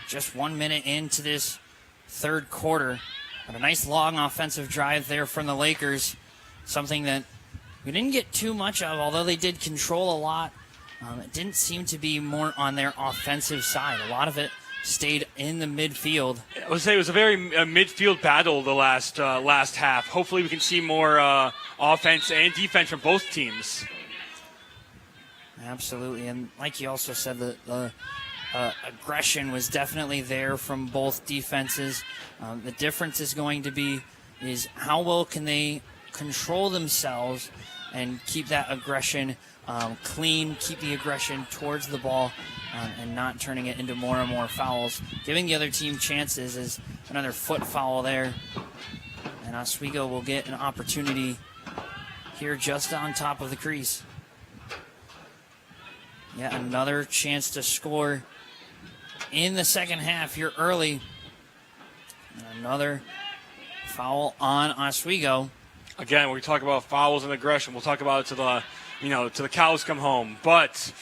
Just 1 minute into this third quarter. But a nice long offensive drive there from the Lakers. Something that we didn't get too much of, although they did control a lot. It didn't seem to be more on their offensive side. A lot of it stayed in the midfield. I would say it was a very midfield battle the last half. Hopefully we can see more offense and defense from both teams. Absolutely, and like you also said, the aggression was definitely there from both defenses. The difference is going to be is how well can they control themselves and keep that aggression clean, keep the aggression towards the ball, and not turning it into more and more fouls. Giving the other team chances is another foot foul there, and Oswego will get an opportunity here just on top of the crease. Yeah, another chance to score in the second half here early. Another foul on Oswego. Again, we talk about fouls and aggression. We'll talk about it to the cows come home. But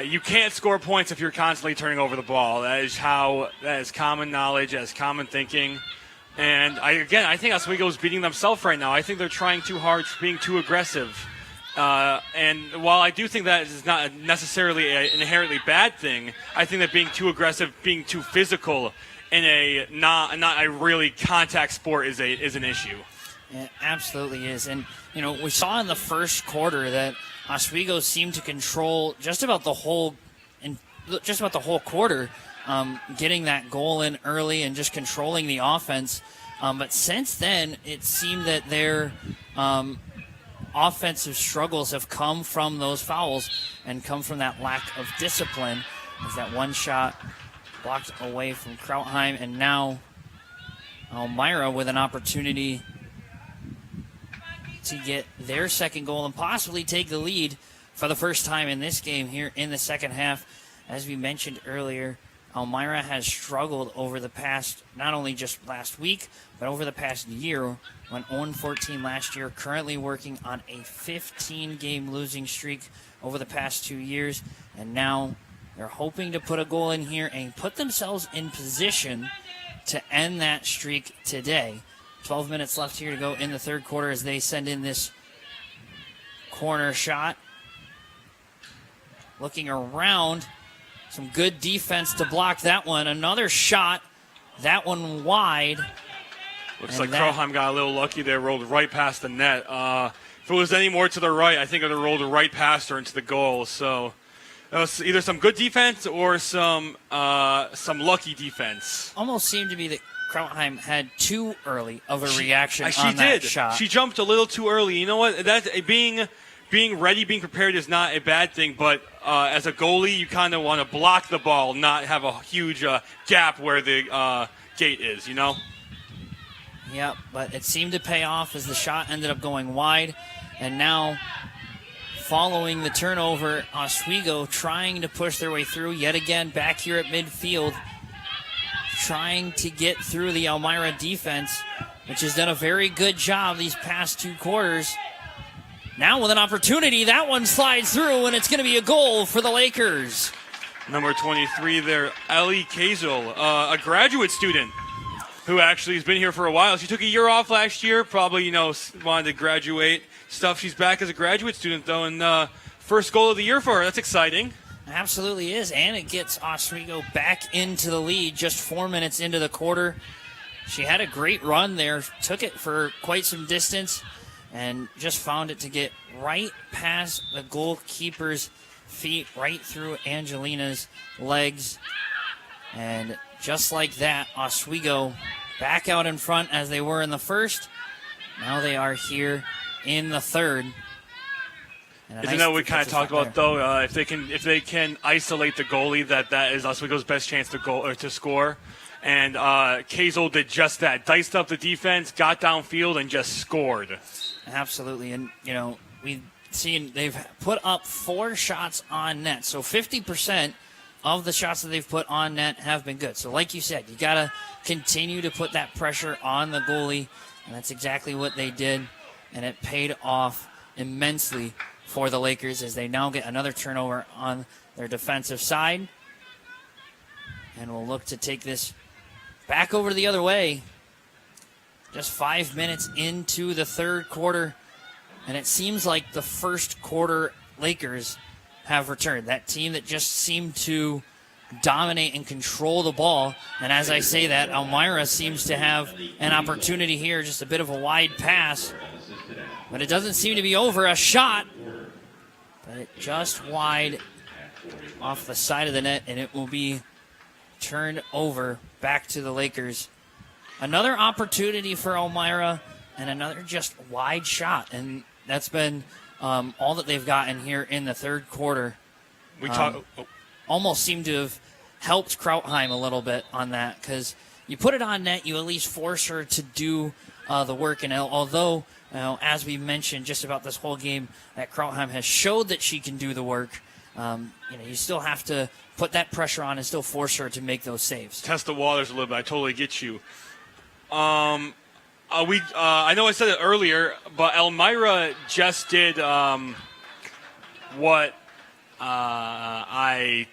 you can't score points if you're constantly turning over the ball. That is common knowledge, that is common thinking. And I think Oswego is beating themselves right now. I think they're trying too hard, being too aggressive. And while I do think that is not necessarily an inherently bad thing, I think that being too aggressive, being too physical in a not a really contact sport is an issue. It absolutely is. And, we saw in the first quarter that Oswego seemed to control just about the whole quarter, getting that goal in early and just controlling the offense. But since then, it seemed that their offensive struggles have come from those fouls and come from that lack of discipline. As that one shot blocked away from Krautheim, and now Elmira with an opportunity to get their second goal and possibly take the lead for the first time in this game here in the second half. As we mentioned earlier, Elmira has struggled over the past, not only just last week, but over the past year. Went 0-14 last year, currently working on a 15-game losing streak over the past 2 years. And now they're hoping to put a goal in here and put themselves in position to end that streak today. 12 minutes left here to go in the third quarter as they send in this corner shot. Looking around, some good defense to block that one. Another shot, that one wide. Looks like Krautheim got a little lucky there, rolled right past the net. If it was any more to the right, I think it would have rolled right past her into the goal. So it was either some good defense or some lucky defense. Almost seemed to be that Krautheim had too early of a reaction on that did. shot. She jumped a little too early. You know what? That's being ready, being prepared is not a bad thing. But as a goalie, you kind of want to block the ball, not have a huge gap where the gate is. You know. Yep, but it seemed to pay off as the shot ended up going wide, and now. Following the turnover, Oswego trying to push their way through yet again back here at midfield, trying to get through the Elmira defense, which has done a very good job these past 2 quarters. Now with an opportunity, that one slides through, and it's going to be a goal for the Lakers. Number 23 there, Ellie Kazel, a graduate student who actually has been here for a while. She took a year off last year, probably, wanted to graduate. She's back as a graduate student, though, and first goal of the year for her. That's exciting. Absolutely is, and it gets Oswego back into the lead just 4 minutes into the quarter. She had a great run there, took it for quite some distance, and just found it to get right past the goalkeeper's feet, right through Angelina's legs. And just like that, Oswego back out in front as they were in the first. Now they are here in the third. Isn't that what we kind of talked about, though? If they can isolate the goalie, that is Oswego's best chance to score. And Kazel did just that. Diced up the defense, got downfield, and just scored. Absolutely. And, we've seen they've put up 4 shots on net. So 50% of the shots that they've put on net have been good. So like you said, you got to continue to put that pressure on the goalie. And that's exactly what they did. And it paid off immensely for the Lakers as they now get another turnover on their defensive side. And we'll look to take this back over the other way. Just 5 minutes into the third quarter. And it seems like the first quarter Lakers have returned. That team that just seemed to dominate and control the ball. And as I say that, Elmira seems to have an opportunity here, just a bit of a wide pass. But it doesn't seem to be over. A shot, but it just wide off the side of the net, and it will be turned over back to the Lakers. Another opportunity for Elmira, and another just wide shot. And that's been all that they've gotten here in the third quarter. Almost seemed to have helped Krautheim a little bit on that, because you put it on net, you at least force her to do the work. And although, as we mentioned just about this whole game, that Krautheim has showed that she can do the work, you still have to put that pressure on and still force her to make those saves. Test the waters a little bit. I totally get you. I know I said it earlier, but Elmira just did what I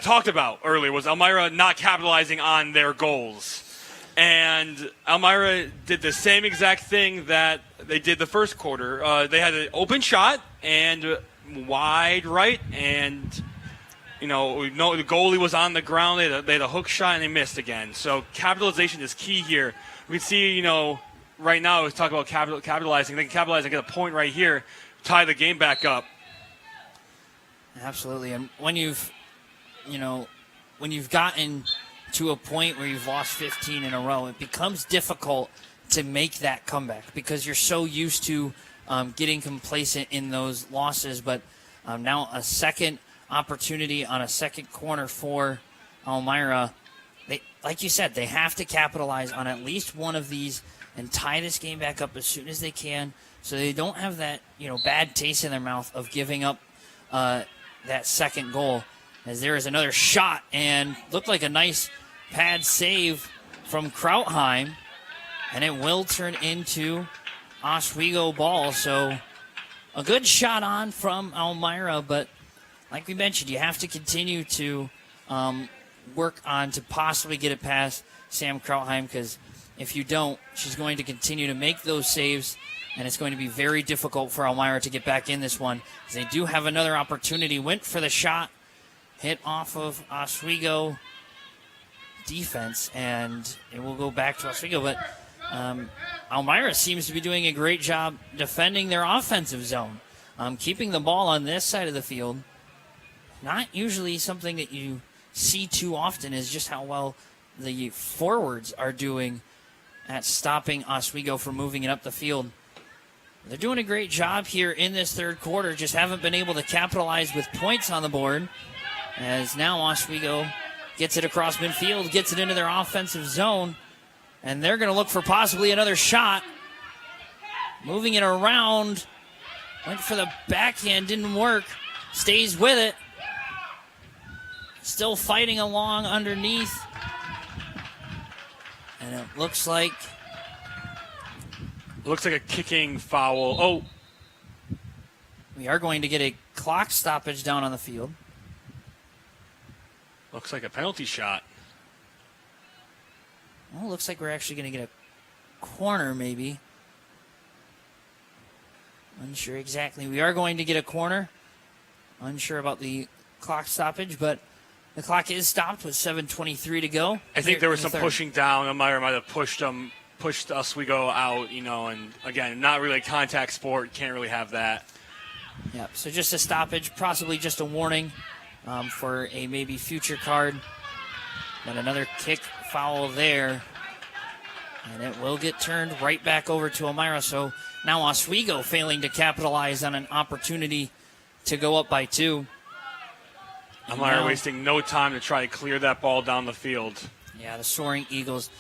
talked about earlier was Elmira not capitalizing on their goals. And Elmira did the same exact thing that they did the first quarter. They had an open shot and wide right, and we know the goalie was on the ground. They had a hook shot and they missed again. So capitalization is key here. We can see, right now we talk about capitalizing. They can capitalize and get a point right here, tie the game back up. Absolutely. And when you've gotten to a point where you've lost 15 in a row, it becomes difficult to make that comeback because you're so used to getting complacent in those losses. But now a second opportunity on a second corner for Elmira. Like you said, they have to capitalize on at least one of these and tie this game back up as soon as they can, so they don't have that bad taste in their mouth of giving up that second goal. As there is another shot, and looked like a nice pad save from Krautheim, and it will turn into Oswego ball. So a good shot on from Elmira, but like we mentioned, you have to continue to work on to possibly get it past Sam Krautheim, because if you don't, she's going to continue to make those saves, and it's going to be very difficult for Elmira to get back in this one. They do have another opportunity. Went for the shot, hit off of Oswego defense, and it will go back to Oswego. But Elmira seems to be doing a great job defending their offensive zone, keeping the ball on this side of the field. Not usually something that you see too often is just how well the forwards are doing at stopping Oswego from moving it up the field. They're doing a great job here in this third quarter, just haven't been able to capitalize with points on the board, as now Oswego gets it across midfield, gets it into their offensive zone, and they're going to look for possibly another shot. Moving it around, went for the backhand, didn't work, stays with it. Still fighting along underneath. And it looks like a kicking foul. Oh, we are going to get a clock stoppage down on the field. looks like a penalty shot. Well, looks like we're actually going to get a corner, maybe. Unsure exactly. We are going to get a corner. Unsure about the clock stoppage, but the clock is stopped with 7:23 to go. I think there was some pushing down. Elmira might have pushed Oswego out, and again, not really a contact sport. Can't really have that. Yep, so just a stoppage, possibly just a warning for a maybe future card. But another kick foul there. And it will get turned right back over to Elmira. So now Oswego failing to capitalize on an opportunity to go up by 2. Elmira wasting no time to try to clear that ball down the field. Yeah, the Soaring Eagles,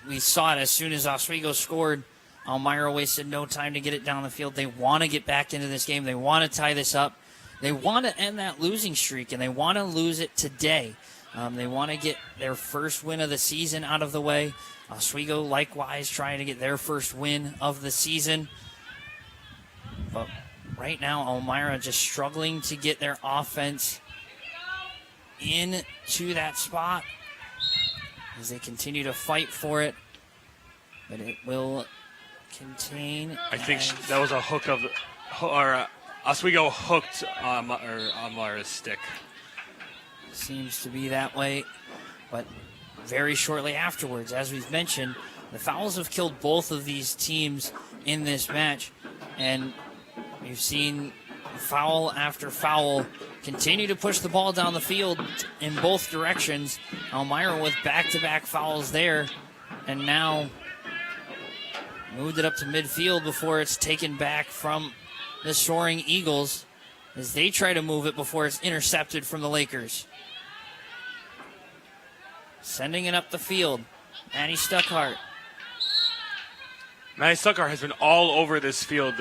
we saw it as soon as Oswego scored. Elmira wasted no time to get it down the field. They want to get back into this game. They want to tie this up. They want to end that losing streak, and they want to lose it today. They want to get their first win of the season out of the way. Oswego likewise trying to get their first win of the season. But right now, Elmira just struggling to get their offense into that spot as they continue to fight for it. But it will contain. I think that was a hook of, or Oswego hooked Elmira's stick. Seems to be that way, but very shortly afterwards, as we've mentioned, the fouls have killed both of these teams in this match, and we've seen foul after foul continue to push the ball down the field in both directions. Elmira with back-to-back fouls there, and now moved it up to midfield before it's taken back from the Soaring Eagles as they try to move it before it's intercepted from the Lakers. Sending it up the field, Maddie Stuckhart. Maddie Stuckhart has been all over this field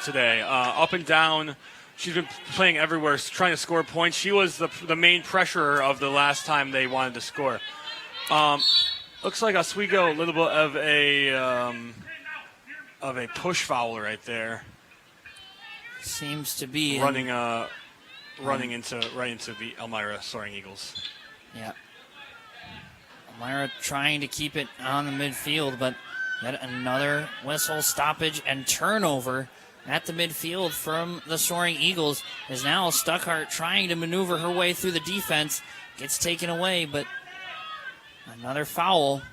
today, up and down. She's been playing everywhere, trying to score points. She was the main pressurer of the last time they wanted to score. Looks like Oswego a little bit of a push foul right there. Seems to be running into the Elmira Soaring Eagles. Yeah. Elmira trying to keep it on the midfield, but yet another whistle, stoppage, and turnover at the midfield from the Soaring Eagles. Is now Stuckhart trying to maneuver her way through the defense. Gets taken away, but another foul.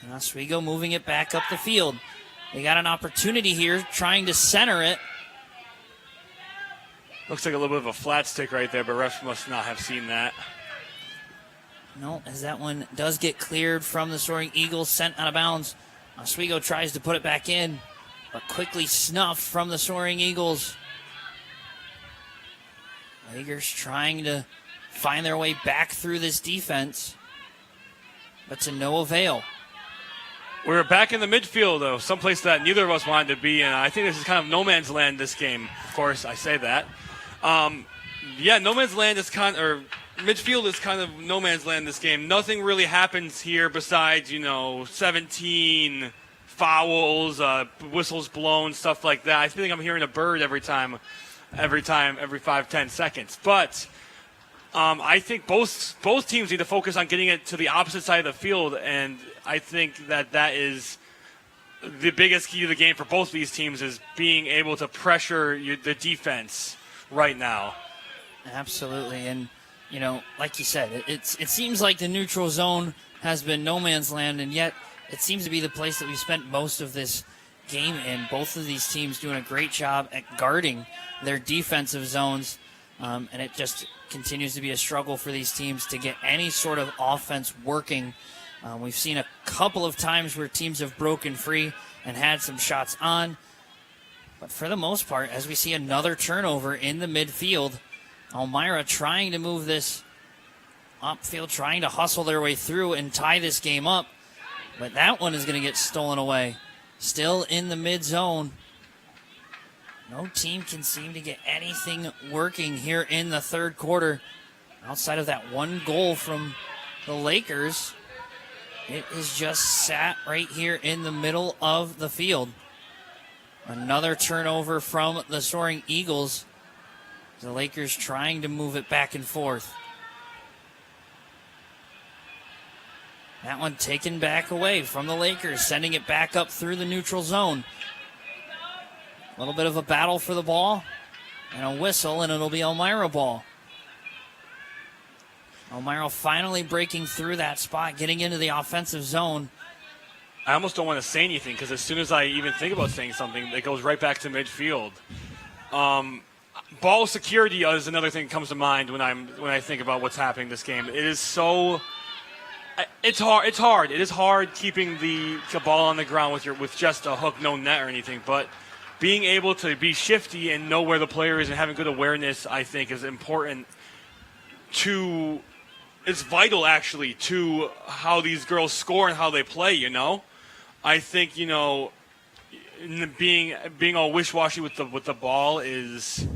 And Oswego moving it back up the field. They got an opportunity here trying to center it. Looks like a little bit of a flat stick right there, but refs must not have seen that. No, as that one does get cleared from the Soaring Eagles, sent out of bounds. Oswego tries to put it back in, but quickly snuffed from the Soaring Eagles. Lakers trying to find their way back through this defense, but to no avail. We're back in the midfield, though, someplace that neither of us wanted to be in. I think this is kind of no man's land, this game. Of course, I say that. No man's land is midfield is kind of no man's land this game. Nothing really happens here besides, 17 fouls, whistles blown, stuff like that. I feel like I'm hearing a bird every 5-10 seconds. But I think both teams need to focus on getting it to the opposite side of the field, and I think that is the biggest key to the game for both of these teams is being able to pressure the defense right now. Absolutely, and like you said, it seems like the neutral zone has been no man's land, and yet it seems to be the place that we spent most of this game in. Both of these teams doing a great job at guarding their defensive zones. and it just continues to be a struggle for these teams to get any sort of offense working. We've seen a couple of times where teams have broken free and had some shots on. But for the most part, as we see another turnover in the midfield, Elmira trying to move this upfield, trying to hustle their way through and tie this game up. But that one is going to get stolen away. Still in the mid zone. No team can seem to get anything working here in the third quarter. Outside of that one goal from the Lakers, it is just sat right here in the middle of the field. Another turnover from the Soaring Eagles. The Lakers trying to move it back and forth. That one taken back away from the Lakers, sending it back up through the neutral zone. A little bit of a battle for the ball, and a whistle, and it'll be Elmira ball. Elmira finally breaking through that spot, getting into the offensive zone. I almost don't want to say anything because as soon as I even think about saying something, it goes right back to midfield. Ball security is another thing that comes to mind when I think about what's happening in this game. It is so. It's hard. It is hard keeping the ball on the ground with just a hook, no net or anything. But being able to be shifty and know where the player is and having good awareness, I think, is important to. It's vital, actually, to how these girls score and how they play, I think, being all wish-washy with the ball is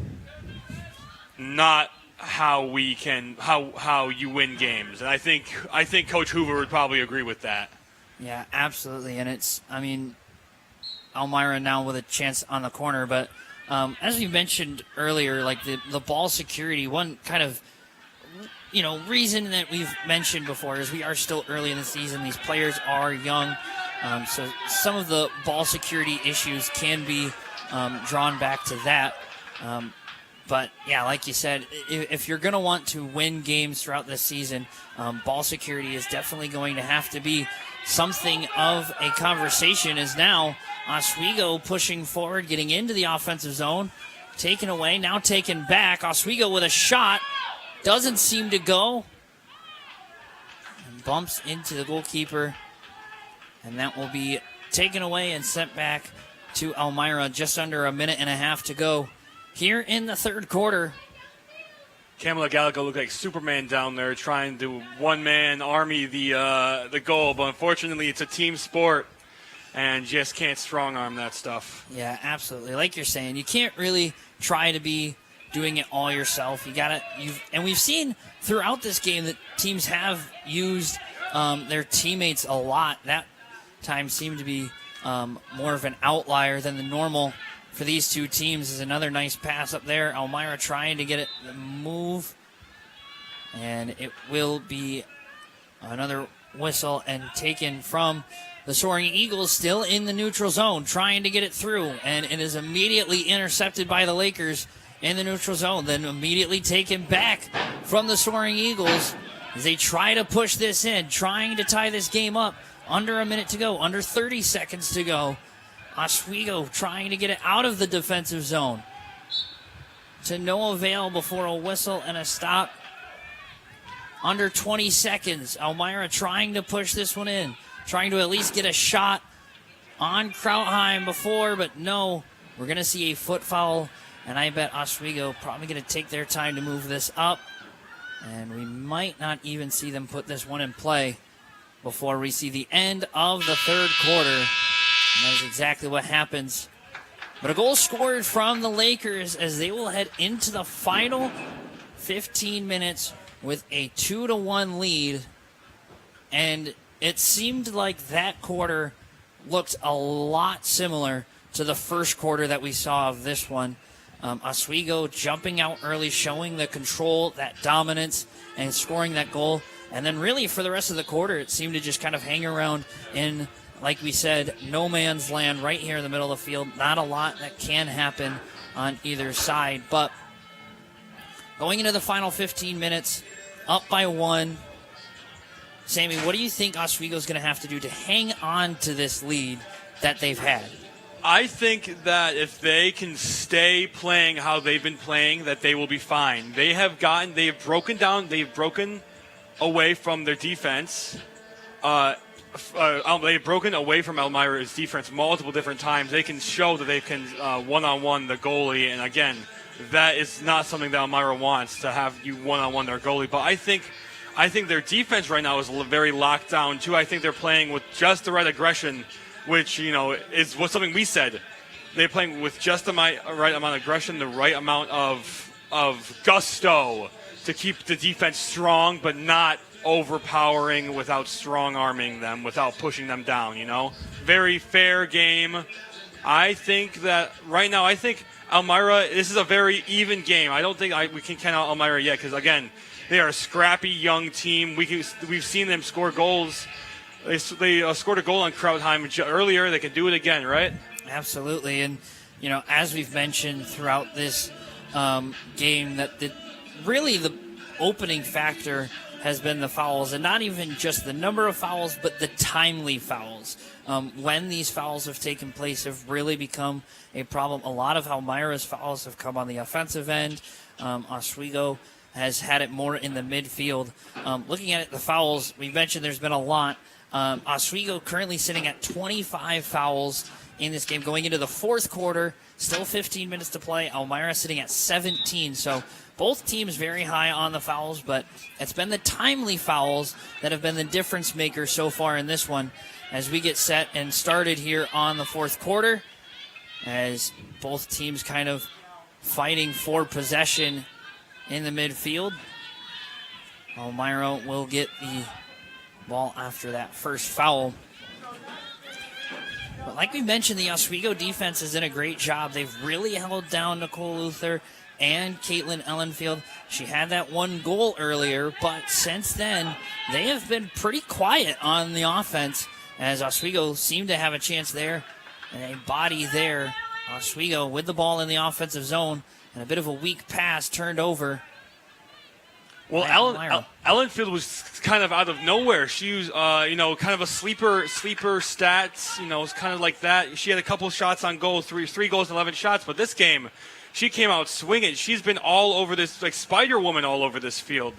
not how you win games. And I think Coach Hoover would probably agree with that. Yeah, absolutely. And Elmira now with a chance on the corner. But as we mentioned earlier, like the ball security, one kind of reason that we've mentioned before is we are still early in the season. These players are young. So some of the ball security issues can be drawn back to that. But, yeah, like you said, if you're going to want to win games throughout this season, ball security is definitely going to have to be something of a conversation. As now Oswego pushing forward, getting into the offensive zone, taken away, now taken back. Oswego with a shot. Doesn't seem to go. And bumps into the goalkeeper. And that will be taken away and sent back to Elmira. Just under a minute and a half to go here in the third quarter. Kamala Gallagher looked like Superman down there trying to one-man army the goal. But unfortunately, it's a team sport. And just can't strong-arm that stuff. Yeah, absolutely. Like you're saying, you can't really try to be doing it all yourself. And we've seen throughout this game that teams have used their teammates a lot. That time seemed to be more of an outlier than the normal for these two teams. Is another nice pass up there. Elmira trying to get it to move, and it will be another whistle and taken from the Soaring Eagles, still in the neutral zone, trying to get it through, and it is immediately intercepted by the Lakers in the neutral zone, then immediately taken back from the Soaring Eagles as they try to push this in, trying to tie this game up. Under a minute to go, under 30 seconds to go. Oswego trying to get it out of the defensive zone. To no avail before a whistle and a stop. Under 20 seconds, Elmira trying to push this one in, trying to at least get a shot on Krautheim before, but no, we're going to see a foot foul. And I bet Oswego probably going to take their time to move this up. And we might not even see them put this one in play before we see the end of the third quarter. And that is exactly what happens. But a goal scored from the Lakers as they will head into the final 15 minutes with a 2-1 lead. And it seemed like that quarter looked a lot similar to the first quarter that we saw of this one. Oswego jumping out early, showing the control, that dominance, and scoring that goal. And then really for the rest of the quarter, it seemed to just kind of hang around in, like we said, no man's land right here in the middle of the field. Not a lot that can happen on either side. But going into the final 15 minutes, up by one. Sammy, what do you think Oswego's going to have to do to hang on to this lead that they've had? I think that if they can stay playing how they've been playing, that they will be fine. They've broken away from their defense. They've broken away from Elmira's defense multiple different times. They can show that they can one-on-one the goalie, and again, that is not something that Elmira wants, to have you one-on-one their goalie. But I think their defense right now is very locked down too. I think they're playing with just the right aggression, which is something we said. They're playing with just the right amount of aggression, the right amount of gusto to keep the defense strong, but not overpowering without strong-arming them, without pushing them down, Very fair game. I think that right now, Elmira, this is a very even game. I don't think we can count out Elmira yet because, again, they are a scrappy young team. We've seen them score goals. They scored a goal on Krautheim earlier. They can do it again, right? Absolutely. And, as we've mentioned throughout this game, that really the opening factor has been the fouls, and not even just the number of fouls, but the timely fouls. When these fouls have taken place have really become a problem. A lot of Elmira's fouls have come on the offensive end. Oswego has had it more in the midfield. Looking at it, the fouls, we mentioned there's been a lot. Oswego currently sitting at 25 fouls in this game going into the fourth quarter. Still 15 minutes to play. Elmira sitting at 17. So both teams very high on the fouls, but it's been the timely fouls that have been the difference maker so far in this one as we get set and started here on the fourth quarter, as both teams kind of fighting for possession in the midfield. Elmira will get the ball after that first foul. But like we mentioned, the Oswego defense has done a great job. They've really held down Nicole Luther and Caitlin Ellenfield. She had that one goal earlier, but since then, they have been pretty quiet on the offense, as Oswego seemed to have a chance there, and a body there. Oswego with the ball in the offensive zone, and a bit of a weak pass turned over. Well, Ellenfield was kind of out of nowhere. She was, kind of a sleeper stats. It's kind of like that. She had a couple shots on goal, three goals, 11 shots. But this game, she came out swinging. She's been all over this, like Spider-Woman all over this field.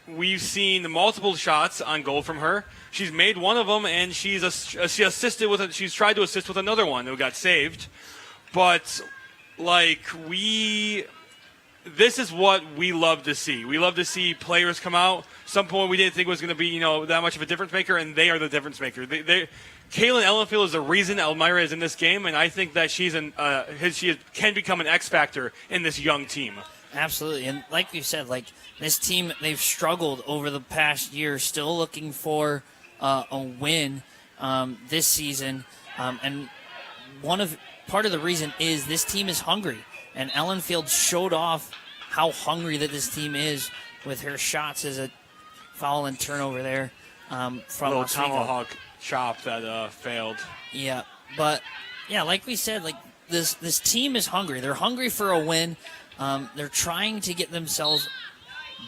We've seen multiple shots on goal from her. She's made one of them, and she assisted with it. She's tried to assist with another one that got saved. But this is what we love to see. We love to see players come out. Some point we didn't think was going to be, that much of a difference maker, and they are the difference maker. Caitlin Ellenfield is the reason Elmira is in this game, and I think that she can become an X factor in this young team. Absolutely, and like you said, this team, they've struggled over the past year, still looking for a win this season, and part of the reason is this team is hungry. And Ellenfield showed off how hungry that this team is with her shots as a foul and turnover there from a little Oswego. Tomahawk chop that failed. Yeah, but like we said, this team is hungry. They're hungry for a win. They're trying to get themselves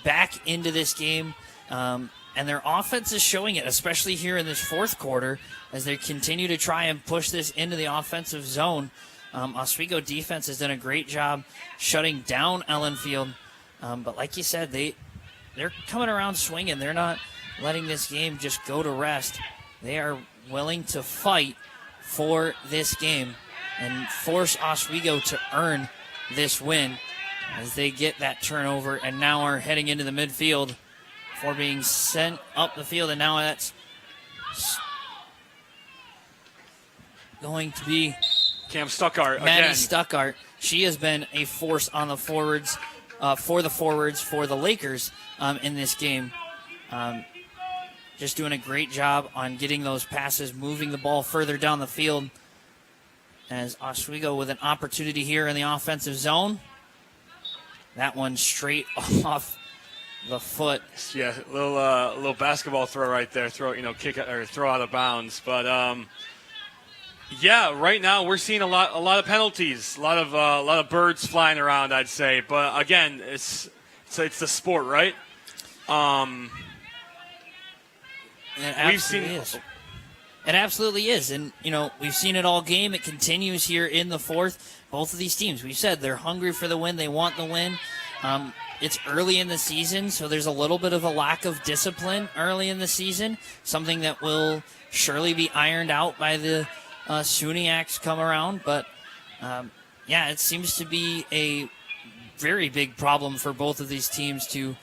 back into this game, and their offense is showing it, especially here in this fourth quarter as they continue to try and push this into the offensive zone. Oswego defense has done a great job shutting down Ellenfield. But like you said, they're coming around swinging. They're not letting this game just go to rest. They are willing to fight for this game and force Oswego to earn this win as they get that turnover and now are heading into the midfield for being sent up the field. And now that's going to be Cam Stuckart Maddie again. Stuckart. She has been a force on the forwards, for the Lakers in this game. Just doing a great job on getting those passes, moving the ball further down the field. As Oswego with an opportunity here in the offensive zone. That one straight off the foot. Yeah, little basketball throw right there. Kick or throw out of bounds, but. Yeah, right now we're seeing a lot of penalties, a lot of birds flying around, I'd say. But again, it's the sport, right? We've seen. It absolutely is. And, we've seen it all game. It continues here in the fourth. Both of these teams, we've said they're hungry for the win. They want the win. It's early in the season, so there's a little bit of a lack of discipline early in the season, something that will surely be ironed out by the SUNY acts come around. But, it seems to be a very big problem for both of these teams to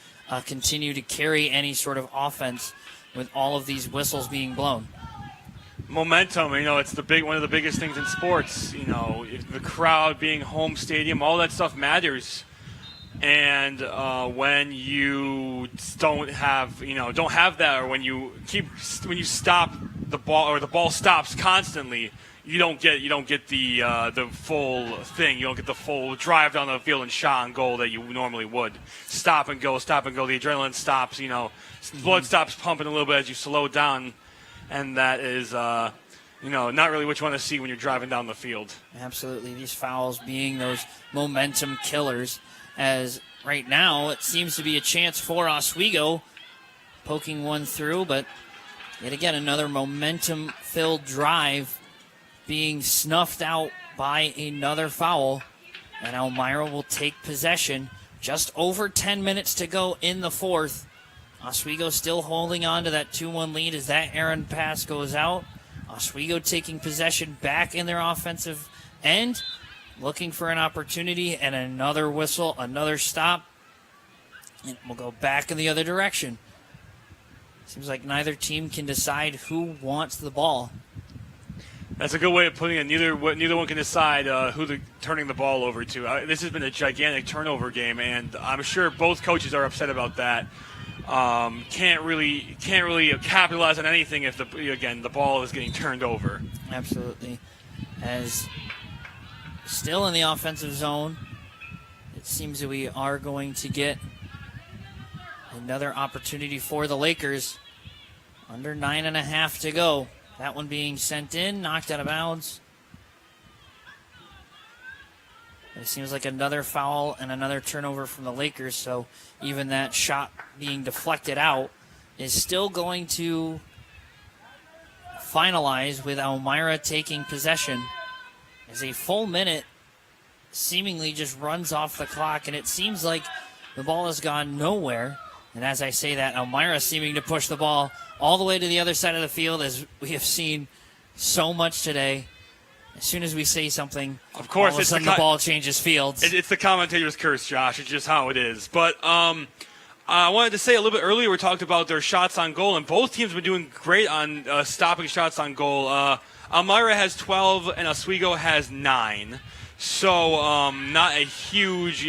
continue to carry any sort of offense with all of these whistles being blown. Momentum, it's one of the biggest things in sports. The crowd being home stadium, all that stuff matters. And when you don't have that, or when you stop the ball, or the ball stops constantly, you don't get the full thing. You don't get the full drive down the field and shot on goal that you normally would. Stop and go. The adrenaline stops. Blood stops pumping a little bit as you slow down, and that is not really what you want to see when you're driving down the field. Absolutely, these fouls being those momentum killers. As right now, it seems to be a chance for Oswego, poking one through, but yet again, another momentum-filled drive being snuffed out by another foul, and Elmira will take possession. Just over 10 minutes to go in the fourth. Oswego still holding on to that 2-1 lead as that errant pass goes out. Oswego taking possession back in their offensive end, looking for an opportunity, and another whistle, another stop, and we'll go back in the other direction. Seems like neither team can decide who wants the ball. That's a good way of putting it. Neither one can decide who they're turning the ball over to. This has been a gigantic turnover game, and I'm sure both coaches are upset about that. Can't really capitalize on anything if the ball is getting turned over. Absolutely. As still in the offensive zone, it seems that we are going to get another opportunity for the Lakers. Under 9.5 to go. That one being sent in, knocked out of bounds. It seems like another foul and another turnover from the Lakers, so even that shot being deflected out is still going to finalize with Elmira taking possession. As a full minute seemingly just runs off the clock, and it seems like the ball has gone nowhere. And as I say that, Elmira seeming to push the ball all the way to the other side of the field, as we have seen so much today. As soon as we say something, of course, all of a sudden the ball changes fields. It's the commentator's curse, Josh. It's just how it is. But I wanted to say a little bit earlier, we talked about their shots on goal, and both teams have been doing great on stopping shots on goal. Elmira has 12, and Oswego has 9. So not a huge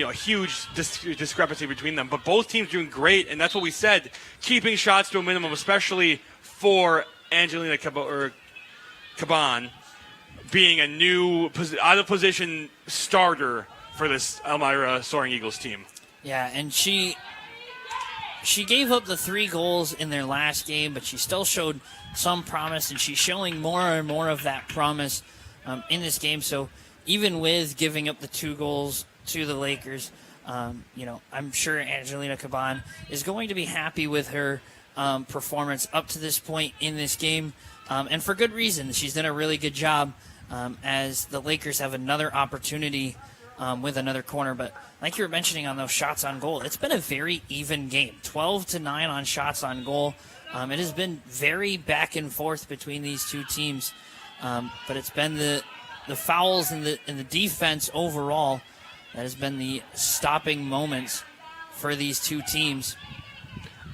discrepancy between them. But both teams doing great, and that's what we said, keeping shots to a minimum, especially for Angelina Caban, being a new out-of-position starter for this Elmira Soaring Eagles team. Yeah, and she gave up the 3 goals in their last game, but she still showed some promise, and she's showing more and more of that promise in this game. So even with giving up the 2 goals to the Lakers, I'm sure Angelina Caban is going to be happy with her performance up to this point in this game, and for good reason. She's done a really good job as the Lakers have another opportunity with another corner. But like you were mentioning on those shots on goal, it's been a very even game. 12-9 on shots on goal. It has been very back and forth between these two teams, but it's been the fouls and the defense overall that has been the stopping moments for these two teams.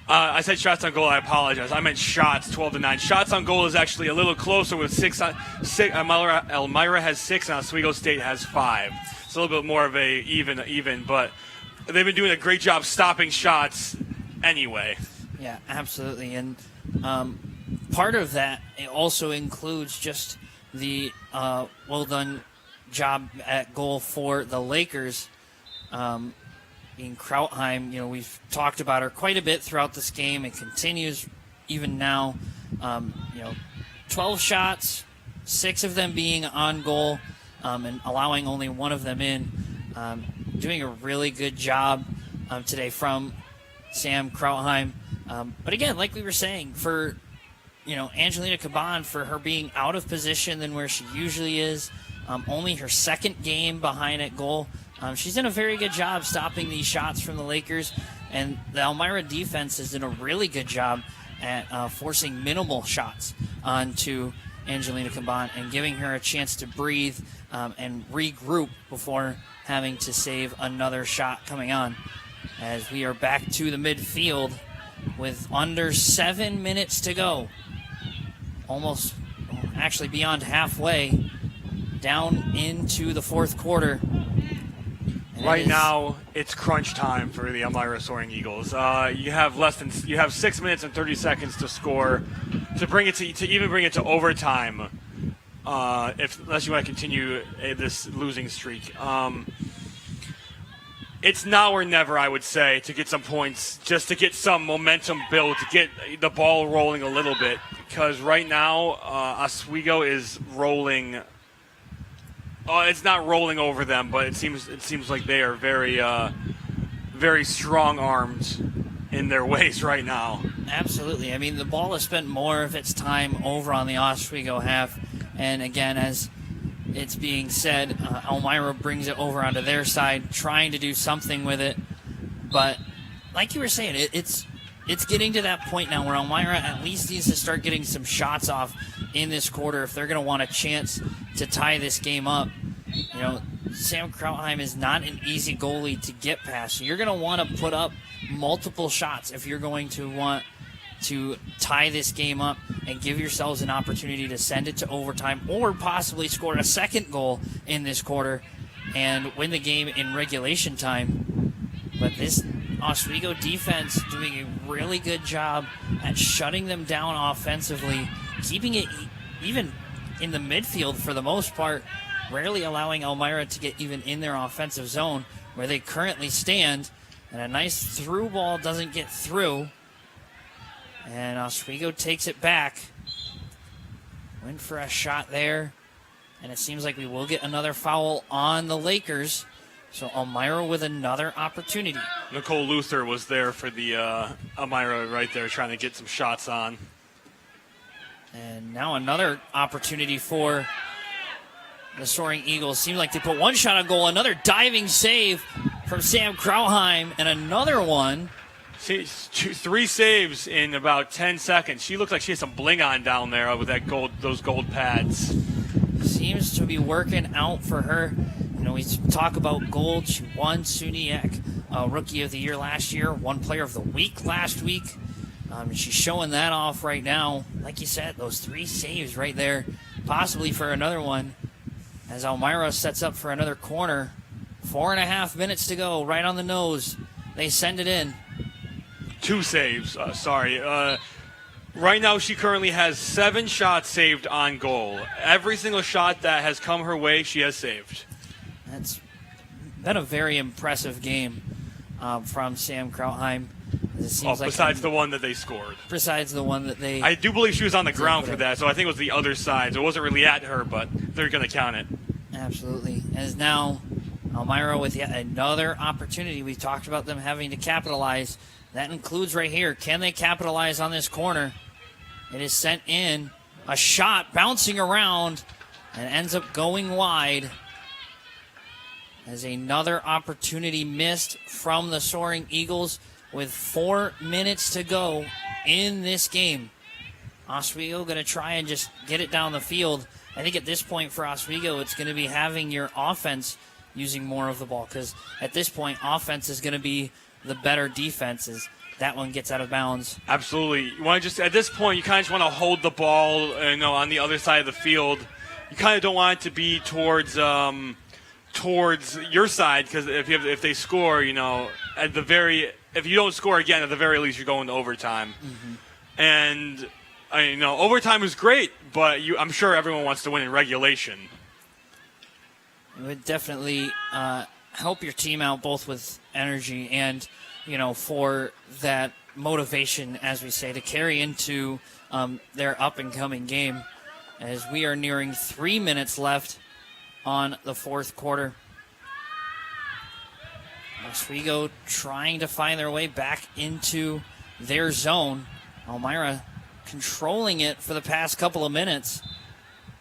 I said shots on goal. I apologize. I meant shots, 12-9. Shots on goal is actually a little closer with 6. Elmira has 6, and Oswego State has 5. It's a little bit more of a even, but they've been doing a great job stopping shots anyway. Yeah, absolutely. And part of that also includes just the well-done job at goal for the Lakers. Being Krautheim, we've talked about her quite a bit throughout this game. It continues even now. 12 shots, 6 of them being on goal, and allowing only 1 of them in. Doing a really good job today from Sam Krautheim. But again, like we were saying, for Angelina Caban, for her being out of position than where she usually is, only her second game behind at goal. She's done a very good job stopping these shots from the Lakers, and the Elmira defense has done a really good job at forcing minimal shots onto Angelina Caban and giving her a chance to breathe and regroup before having to save another shot coming on. As we are back to the midfield with under 7 minutes to go. Almost, actually beyond halfway down into the fourth quarter. And Right now, it's crunch time for the Elmira Soaring Eagles. You have 6 minutes and 30 seconds to score to even bring it to overtime. Unless you want to continue this losing streak. It's now or never, I would say, to get some points, just to get some momentum built, to get the ball rolling a little bit. Because right now, Oswego is rolling. It's not rolling over them, but it seems like they are very, very strong-armed in their ways right now. Absolutely. I mean, the ball has spent more of its time over on the Oswego half, and again, as it's being said, Elmira brings it over onto their side, trying to do something with it. But like you were saying, it's getting to that point now where Elmira at least needs to start getting some shots off in this quarter if they're going to want a chance to tie this game up. Sam Krautheim is not an easy goalie to get past. So you're going to want to put up multiple shots if you're going to want to tie this game up and give yourselves an opportunity to send it to overtime or possibly score a second goal in this quarter and win the game in regulation time. But this Oswego defense doing a really good job at shutting them down offensively, keeping it even in the midfield for the most part, rarely allowing Elmira to get even in their offensive zone where they currently stand. And a nice through ball doesn't get through. And Oswego takes it back. Went for a shot there. And it seems like we will get another foul on the Lakers. So Elmira with another opportunity. Nicole Luther was there for the Elmira right there, trying to get some shots on. And now another opportunity for the Soaring Eagles. Seems like they put one shot on goal. Another diving save from Sam Krautheim. And another one. Three saves in about 10 seconds. She looks like she has some bling on down there with those gold pads. Seems to be working out for her. We talk about gold. She won SUNY Rookie of the Year last year, won Player of the Week last week. She's showing that off right now. Like you said, those 3 saves right there, possibly for another one. As Elmira sets up for another corner. 4.5 minutes to go, right on the nose. They send it in. 2 saves, right now she currently has 7 shots saved on goal. Every single shot that has come her way, she has saved. That's been a very impressive game from Sam Krautheim. Besides the one that they scored. Besides the one that they... I do believe she was on the ground for that, so I think it was the other side. So it wasn't really at her, but they're going to count it. Absolutely. As now Elmira with yet another opportunity. We talked about them having to capitalize. That includes right here. Can they capitalize on this corner? It is sent in. A shot bouncing around and ends up going wide. As another opportunity missed from the Soaring Eagles with 4 minutes to go in this game. Oswego going to try and just get it down the field. I think at this point for Oswego, it's going to be having your offense using more of the ball, because at this point, offense is going to be the better defense as that one gets out of bounds. Absolutely. You want to just, at this point, you kind of just want to hold the ball, on the other side of the field. You kind of don't want it to be towards your side, because if they score, if you don't score again, at the very least, you're going to overtime. Mm-hmm. And overtime is great, but I'm sure everyone wants to win in regulation. It would definitely help your team out both with energy and, for that motivation, as we say, to carry into their up-and-coming game, as we are nearing 3 minutes left on the fourth quarter. Oswego trying to find their way back into their zone. Elmira controlling it for the past couple of minutes.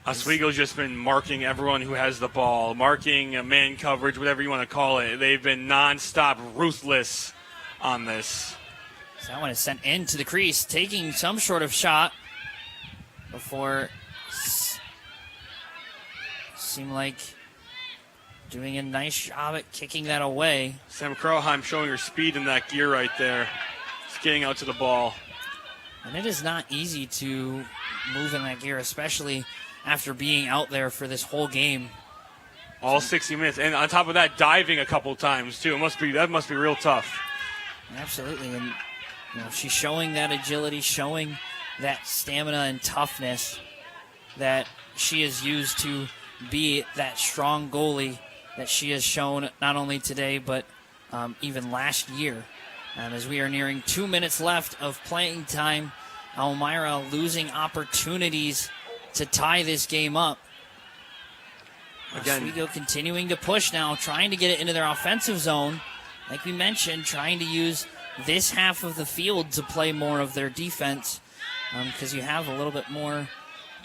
Oswego's just been marking everyone who has the ball, marking man coverage, whatever you want to call it. They've been nonstop ruthless on this. So that one is sent into the crease, taking some sort of shot before seemed like doing a nice job at kicking that away. Sam Krauheim showing her speed in that gear right there. Just getting out to the ball. And it is not easy to move in that gear, especially after being out there for this whole game. All 60 minutes. And on top of that, diving a couple times, too. That must be real tough. Absolutely. And she's showing that agility, showing that stamina and toughness that she has used to be that strong goalie that she has shown not only today but even last year. As we are nearing 2 minutes left of playing time, Elmira losing opportunities to tie this game up. Again, Oswego continuing to push now, trying to get it into their offensive zone. Like we mentioned, trying to use this half of the field to play more of their defense because you have a little bit more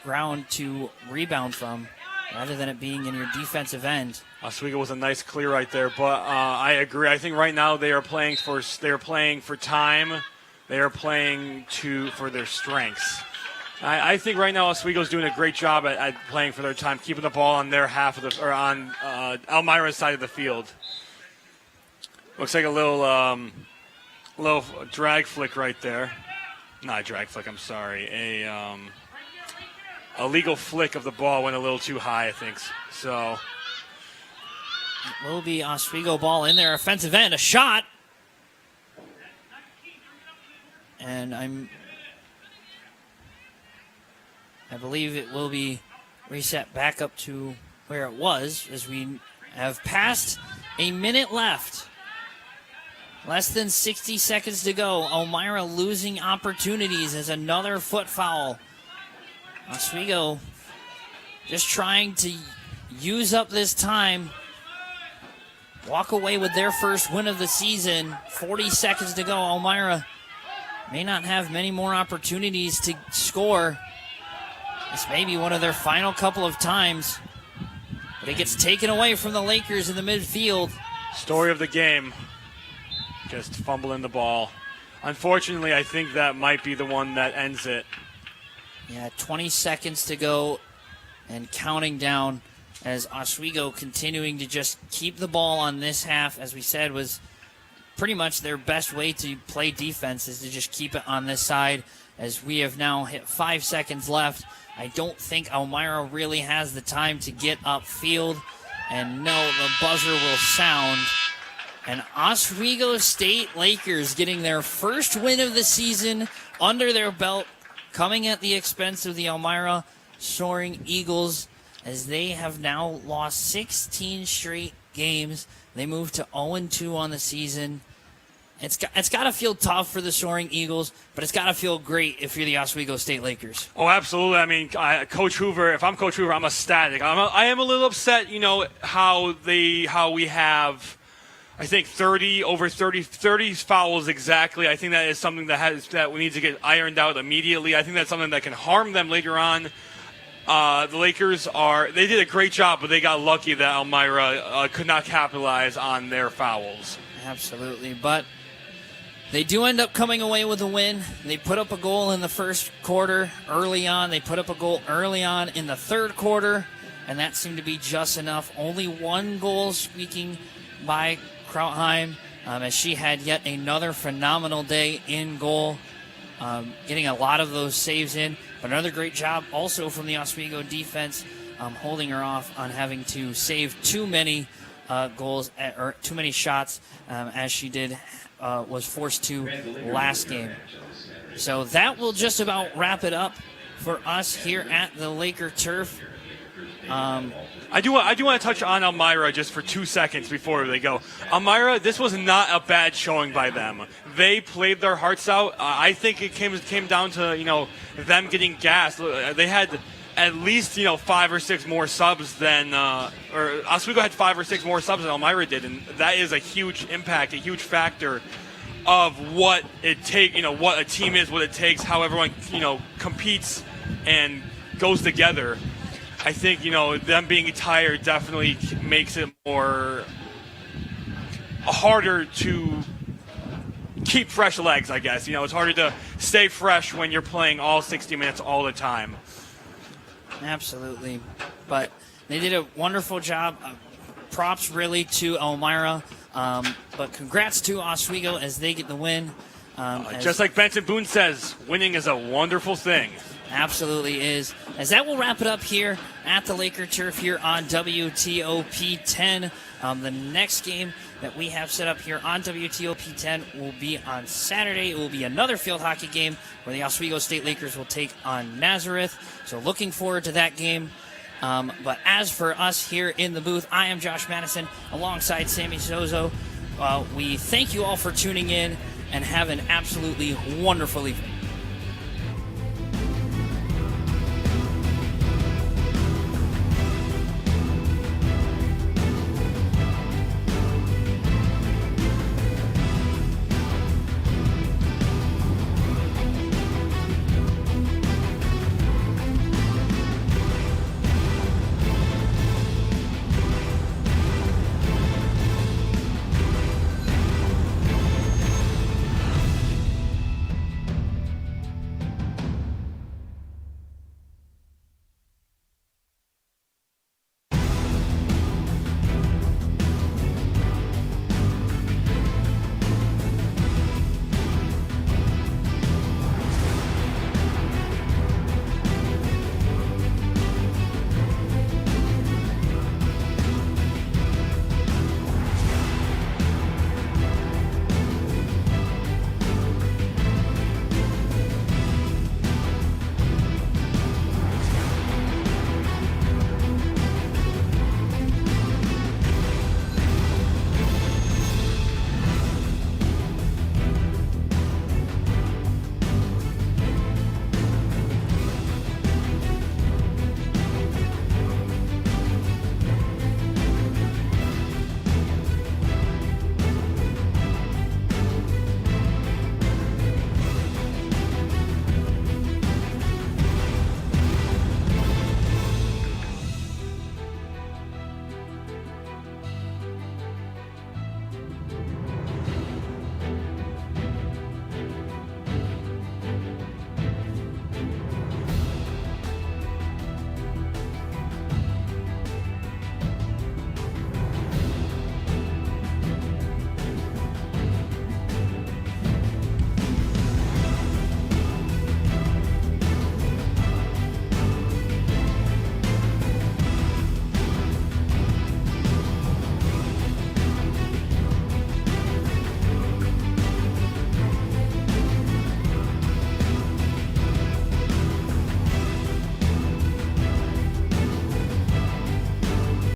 ground to rebound from rather than it being in your defensive end. Oswego was a nice clear right there, but I agree. I think right now they are playing for time. They are playing for their strengths. I think right now Oswego's doing a great job at playing for their time, keeping the ball on their half of or on Elmira's side of the field. Looks like a little drag flick right there. Not a drag flick, I'm sorry. A legal flick of the ball went a little too high, I think. So it will be Oswego ball in their offensive end. A shot. And I believe it will be reset back up to where it was as we have passed a minute left. Less than 60 seconds to go. Elmira losing opportunities as another foot foul. Oswego just trying to use up this time. Walk away with their first win of the season. 40 seconds to go. Elmira may not have many more opportunities to score. This may be one of their final couple of times. But it gets taken away from the Lakers in the midfield. Story of the game. Just fumbling the ball. Unfortunately, I think that might be the one that ends it. Yeah, 20 seconds to go and counting down as Oswego continuing to just keep the ball on this half, as we said, was pretty much their best way to play defense is to just keep it on this side. As we have now hit 5 seconds left, I don't think Elmira really has the time to get upfield. And no, the buzzer will sound. And Oswego State Lakers getting their first win of the season under their belt, coming at the expense of the Elmira Soaring Eagles, as they have now lost 16 straight games. They move to 0-2 on the season. It's got to feel tough for the Soaring Eagles, but it's got to feel great if you're the Oswego State Lakers. Oh, absolutely. I mean, Coach Hoover, if I'm Coach Hoover, I'm ecstatic. I am a little upset, how we have, I think, 30 fouls exactly. I think that is something that we need to get ironed out immediately. I think that's something that can harm them later on. The Lakers they did a great job, but they got lucky that Elmira could not capitalize on their fouls. Absolutely, but they do end up coming away with a win. They put up a goal in the first quarter early on. They put up a goal early on in the third quarter, and that seemed to be just enough. Only one goal squeaking by Krautheim, as she had yet another phenomenal day in goal, getting a lot of those saves in. But another great job also from the Oswego defense, holding her off on having to save too many goals or too many shots, as she was forced to last game. So that will just about wrap it up for us here at the Laker Turf. I do want to touch on Elmira just for 2 seconds before they go. Elmira, this was not a bad showing by them. They played their hearts out. I think it came down to them getting gassed. They had at least 5 or 6 more subs than Oswego had 5 or 6 more subs than Elmira did, and that is a huge impact, a huge factor of what it take, what a team is, what it takes, how everyone, competes and goes together. I think, them being tired definitely makes it more harder to keep fresh legs, I guess. It's harder to stay fresh when you're playing all 60 minutes all the time. Absolutely. But they did a wonderful job. Props really to Elmira. But congrats to Oswego as they get the win. Just like Benson Boone says, winning is a wonderful thing. Absolutely is. As that will wrap it up here at the Laker Turf here on WTOP 10. The next game that we have set up here on WTOP 10 will be on Saturday. It will be another field hockey game where the Oswego State Lakers will take on Nazareth. So looking forward to that game. But as for us here in the booth, I am Josh Madison alongside Sammy Sozo. We thank you all for tuning in and have an absolutely wonderful evening.